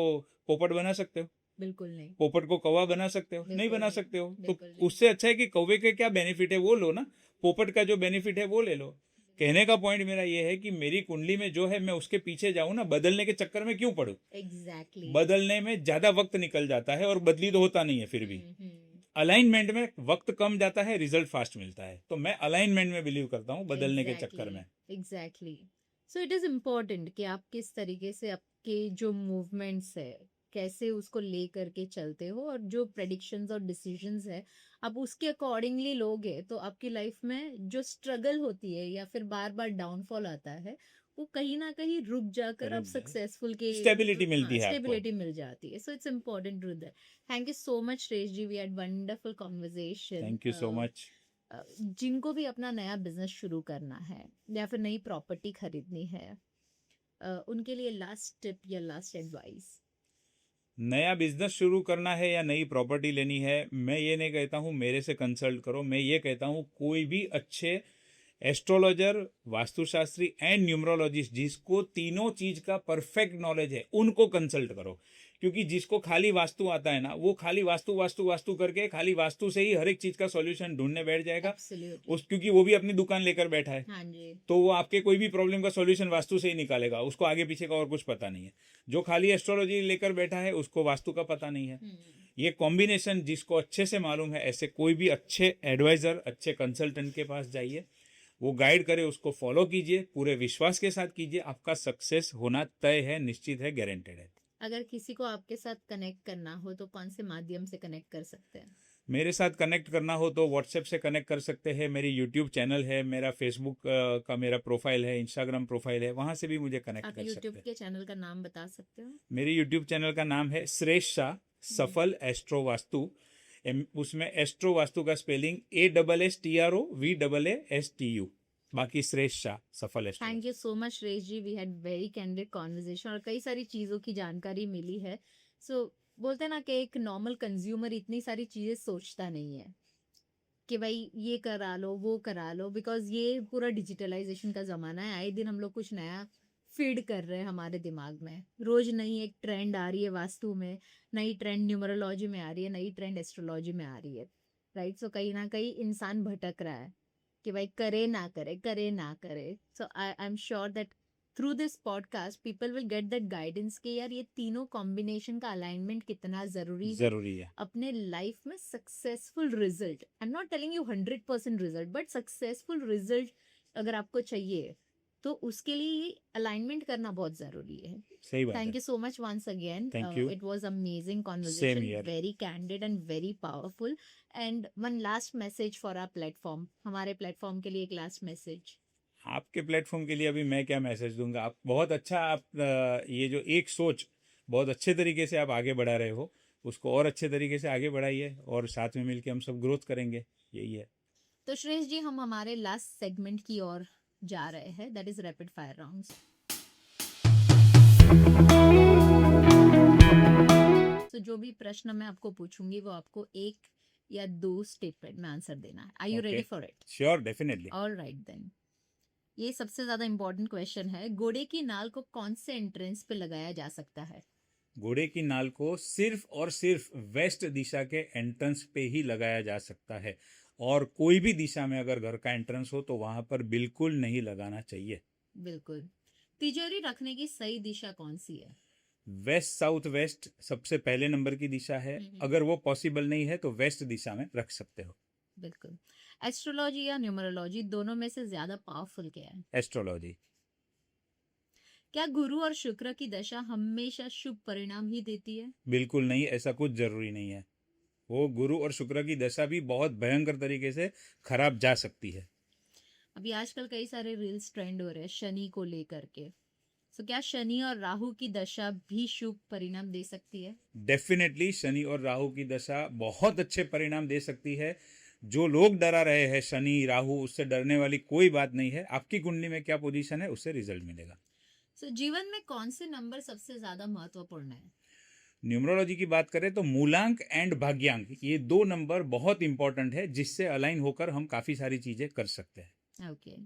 पोपट बना सकते हो? बिल्कुल नहीं। पोपट को कौवा बना सकते हो? नहीं बिल्कुल बना नहीं, सकते हो। तो बिल्कुल नहीं। उससे अच्छा है कि कौवे के क्या बेनिफिट है वो लो ना, पोपट का जो बेनिफिट है वो ले लो। कहने का पॉइंट मेरा ये है कि मेरी कुंडली में जो है मैं उसके पीछे जाऊं ना, बदलने के चक्कर में क्यों पड़ूं। एग्जैक्टली। बदलने में ज्यादा वक्त निकल जाता है और बदली तो होता नहीं है। फिर भी अलाइनमेंट में वक्त कम जाता है, रिजल्ट फास्ट मिलता है। तो मैं अलाइनमेंट में बिलीव करता हूँ, बदलने के चक्कर में। Exactly. So it is important कि आप किस तरीके से आपके जो मूवमेंट्स है कैसे उसको ले करके चलते हो, और जो प्रेडिक्शंस और डिसीजंस है आप उसके अकॉर्डिंगली लोगे, तो आपकी लाइफ में जो स्ट्रगल होती है या फिर बार बार डाउनफॉल आता है, वो कहीं ना कहीं रुक जाकर आप सक्सेसफुल के स्टेबिलिटी मिलती है आपको। स्टेबिलिटी मिल जाती है। So it's important to that. Thank you so much Shresh ji, we had wonderful conversation. Thank you so much. जिनको भी अपना नया बिजनेस शुरू करना है या फिर नई प्रॉपर्टी खरीदनी है, उनके लिए लास्ट टिप या लास्ट एडवाइस? नया बिजनेस शुरू करना है या नई प्रॉपर्टी लेनी है, मैं ये नहीं कहता हूँ मेरे से कंसल्ट करो, मैं ये कहता हूँ कोई भी अच्छे एस्ट्रोलॉजर, वास्तुशास्त्री एंड न्यूमरोलॉजिस्ट जिसको तीनों चीज का परफेक्ट नॉलेज है, उनको कंसल्ट करो। क्योंकि जिसको खाली वास्तु आता है ना, वो खाली वास्तु वास्तु वास्तु करके खाली वास्तु से ही हर एक चीज का सॉल्यूशन ढूंढने बैठ जाएगा। एब्सोल्युटली। क्योंकि वो भी अपनी दुकान लेकर बैठा है, हाँ जी। तो वो आपके कोई भी प्रॉब्लम का सॉल्यूशन वास्तु से ही निकालेगा, उसको आगे पीछे का और कुछ पता नहीं है। जो खाली एस्ट्रोलॉजी लेकर बैठा है उसको वास्तु का पता नहीं है। ये कॉम्बिनेशन जिसको अच्छे से मालूम है, ऐसे कोई भी अच्छे एडवाइजर, अच्छे कंसल्टेंट के पास जाइए, वो गाइड करे, उसको फॉलो कीजिए, पूरे विश्वास के साथ कीजिए, आपका सक्सेस होना तय है, निश्चित है, गारंटेड है। अगर किसी को आपके साथ कनेक्ट करना हो तो कौन से माध्यम से कनेक्ट कर सकते हैं? मेरे साथ कनेक्ट करना हो तो व्हाट्सएप से कनेक्ट कर सकते हैं। मेरी यूट्यूब चैनल है, मेरा फेसबुक का मेरा प्रोफाइल है, इंस्टाग्राम प्रोफाइल है, वहां से भी मुझे कनेक्ट आप कर सकते यूट्यूब हैं। के चैनल का नाम बता सकते हो? मेरी यूट्यूब चैनल का नाम है श्रेष्ठ शाह सफल एस्ट्रो वास्तु। उसमें एस्ट्रो वास्तु का स्पेलिंग ASSTROVAASTU, बाकी Shreshth Shah Saphal astro. Thank you so much Shresh ji, we had very candid conversation और कई सारी चीज़ों की जानकारी मिली है। सो बोलते हैं ना कि एक नॉर्मल कंज्यूमर इतनी सारी चीज़ें सोचता नहीं है कि भाई ये करा लो वो करा लो, बिकॉज ये पूरा डिजिटलाइजेशन का ज़माना है। आए दिन हम लोग कुछ नया फीड कर रहे हैं हमारे दिमाग में। रोज नई एक ट्रेंड आ रही है वास्तु में, नई ट्रेंड न्यूमरोलॉजी में आ रही है, नई ट्रेंड एस्ट्रोलॉजी में आ रही है, राइट? सो कहीं ना कहीं इंसान भटक रहा है कि भाई करे ना करे, करे ना करे। So I am sure that through this podcast people will get that guidance कि यार ये तीनों कॉम्बिनेशन का अलाइनमेंट कितना जरूरी है अपने लाइफ में successful result. I am not telling you 100% result, but successful result अगर आपको चाहिए तो उसके लिए अलाइनमेंट करना बहुत जरूरी है। सही बात थैंक है। You so much once again. Thank you. It was amazing Same conversation, here. very candid and very powerful. And one last message for our platform. हमारे प्लेटफॉर्म के लिए एक लास्ट मैसेज। आपके प्लेटफॉर्म के लिए अभी मैं क्या मैसेज दूंगा? आप बहुत अच्छा, आप ये जो एक सोच बहुत अच्छे तरीके से आप आगे बढ़ा रहे हो, उसको और अच्छे तरीके से आगे बढ़ाइए और साथ में मिलके हम सब ग्रोथ करेंगे, यही है। तो श्रेष जी, हम हमारे लास्ट सेगमेंट की ओर जा रहे हैं, that is rapid fire rounds. तो जो भी प्रश्न मैं आपको पूछूंगी वो आपको एक या दो स्टेटमेंट में आंसर देना है। Are you Okay. Ready for it? Sure, definitely. All right then. ये सबसे ज्यादा इंपॉर्टेंट क्वेश्चन है, घोड़े की नाल को कौन से एंट्रेंस पे लगाया जा सकता है? घोड़े की नाल को सिर्फ और सिर्फ वेस्ट दिशा के एंट्रेंस पे ही लगाया जा सकता है, और कोई भी दिशा में अगर घर का एंट्रेंस हो तो वहां पर बिल्कुल नहीं लगाना चाहिए। बिल्कुल। तिजोरी रखने की सही दिशा कौन सी है? वेस्ट साउथ वेस्ट सबसे पहले नंबर की दिशा है। अगर वो पॉसिबल नहीं है तो वेस्ट दिशा में रख सकते हो। बिल्कुल। एस्ट्रोलॉजी या न्यूमरोलॉजी, दोनों में से ज्यादा पावरफुल क्या है? एस्ट्रोलॉजी। क्या गुरु और शुक्र की दशा हमेशा शुभ परिणाम ही देती है? बिल्कुल नहीं, ऐसा कुछ जरूरी नहीं है। वो गुरु और शुक्र की दशा भी बहुत भयंकर तरीके से खराब जा सकती है। अभी आजकल कई सारे रील्स ट्रेंड हो रहे हैं शनि को लेकर के। तो क्या शनि और राहु की दशा भी शुभ परिणाम दे सकती है? डेफिनेटली शनि और राहु की दशा बहुत अच्छे परिणाम दे सकती है। जो लोग डरा रहे हैं शनि राहु, उससे डरने वाली कोई बात नहीं है। आपकी कुंडली में क्या पोजीशन है, उससे रिजल्ट मिलेगा। सो जीवन में कौन से नंबर सबसे ज्यादा महत्वपूर्ण है? न्यूमरोलॉजी की बात करें तो मूलांक एंड भाग्यांक, ये दो नंबर बहुत इंपॉर्टेंट है, जिससे अलाइन होकर हम काफी सारी चीजें कर सकते हैं। ओके।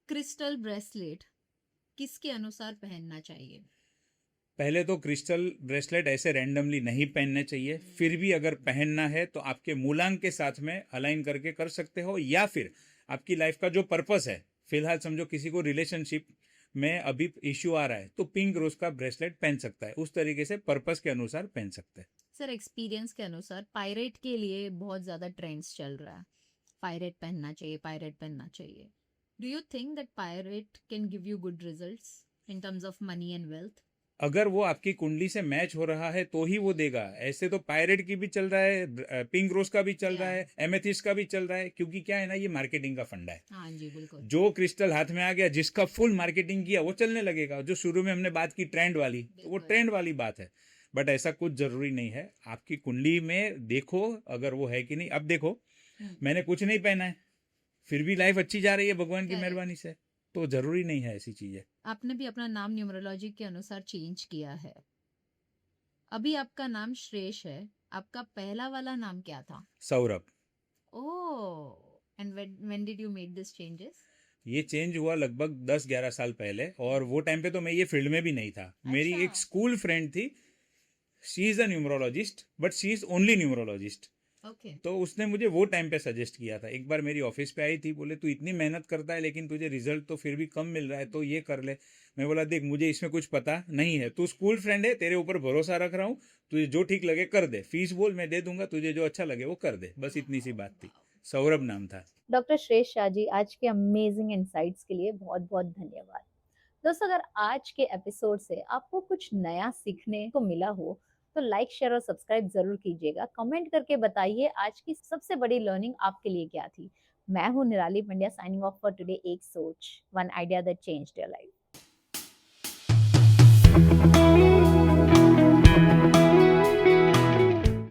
क्रिस्टल ब्रेसलेट किसके अनुसार पहनना चाहिए? पहले तो क्रिस्टल ब्रेसलेट ऐसे रैंडमली नहीं पहनने चाहिए। फिर भी अगर पहनना है तो आपके मूलांक के साथ में अलाइन करके कर सकते हो, या फिर आपकी लाइफ का जो पर्पस है, फिलहाल समझो किसी को रिलेशनशिप में अभी इश्यू आ रहा है तो पिंक रोज का ब्रेसलेट पहन सकता है। उस तरीके से पर्पस के अनुसार पहन सकते हैं। सर, एक्सपीरियंस के अनुसार पायरेट के लिए बहुत ज्यादा ट्रेंड्स चल रहा है, पायरेट पहनना चाहिए, पायरेट पहनना चाहिए। Do you think that pirate can give you good results in terms of money and wealth? अगर वो आपकी कुंडली से मैच हो रहा है तो ही वो देगा। ऐसे तो पायरेट की भी चल रहा है, पिंक रोज का भी चल रहा है, एमेथिस्ट का भी चल रहा है, क्योंकि क्या है ना, ये मार्केटिंग का फंडा है। हाँ जी, बिल्कुल। जो क्रिस्टल हाथ में आ गया, जिसका फुल मार्केटिंग किया, वो चलने लगेगा। जो शुरू में हमने बात की ट्रेंड वाली, तो वो ट्रेंड वाली बात है। बट ऐसा कुछ जरूरी नहीं है। आपकी कुंडली में देखो अगर वो है कि नहीं। अब देखो, मैंने कुछ नहीं पहना है, फिर भी लाइफ अच्छी जा रही है भगवान की मेहरबानी से। तो जरूरी नहीं है ऐसी चीजें। आपने भी अपना नाम न्यूमरोलॉजी के अनुसार चेंज किया है। अभी आपका नाम श्रेष है, आपका पहला वाला नाम क्या था? Saurabh. Oh, and when did you make this changes? ये चेंज हुआ लगभग 10-11 साल पहले, और वो टाइम पे तो मैं ये फील्ड में भी नहीं था। मेरी अच्छा। एक स्कूल फ्रेंड थी, she is a numerologist but she is only numerologist. Okay. तो उसने मुझे वो टाइम पे सजेस्ट किया था। एक बार मेरी ऑफिस पे आई थी, बोले तू इतनी मेहनत करता है लेकिन तुझे रिजल्ट तो फिर भी कम मिल रहा है, तो ये कर ले। मैं बोला देख मुझे इसमें कुछ पता नहीं है, तू स्कूल फ्रेंड है, तेरे ऊपर भरोसा रख रहा हूँ, तुझे जो ठीक लगे कर दे, फीस बोल मैं दे दूंगा, तुझे जो अच्छा लगे वो कर दे, बस इतनी सी बात थी। सौरभ नाम था। डॉक्टर श्रेष्ठ शाह जी, आज के अमेजिंग इनसाइट्स के लिए बहुत बहुत धन्यवाद। दोस्तों, अगर आज के एपिसोड से आपको कुछ नया सीखने को मिला हो तो लाइक शेयर और सब्सक्राइब जरूर कीजिएगा। कमेंट करके बताइए आज की सबसे बड़ी लर्निंग आपके लिए क्या थी। मैं हूं निराली Pandya, signing off for today. एक सोच, one idea that changed your life.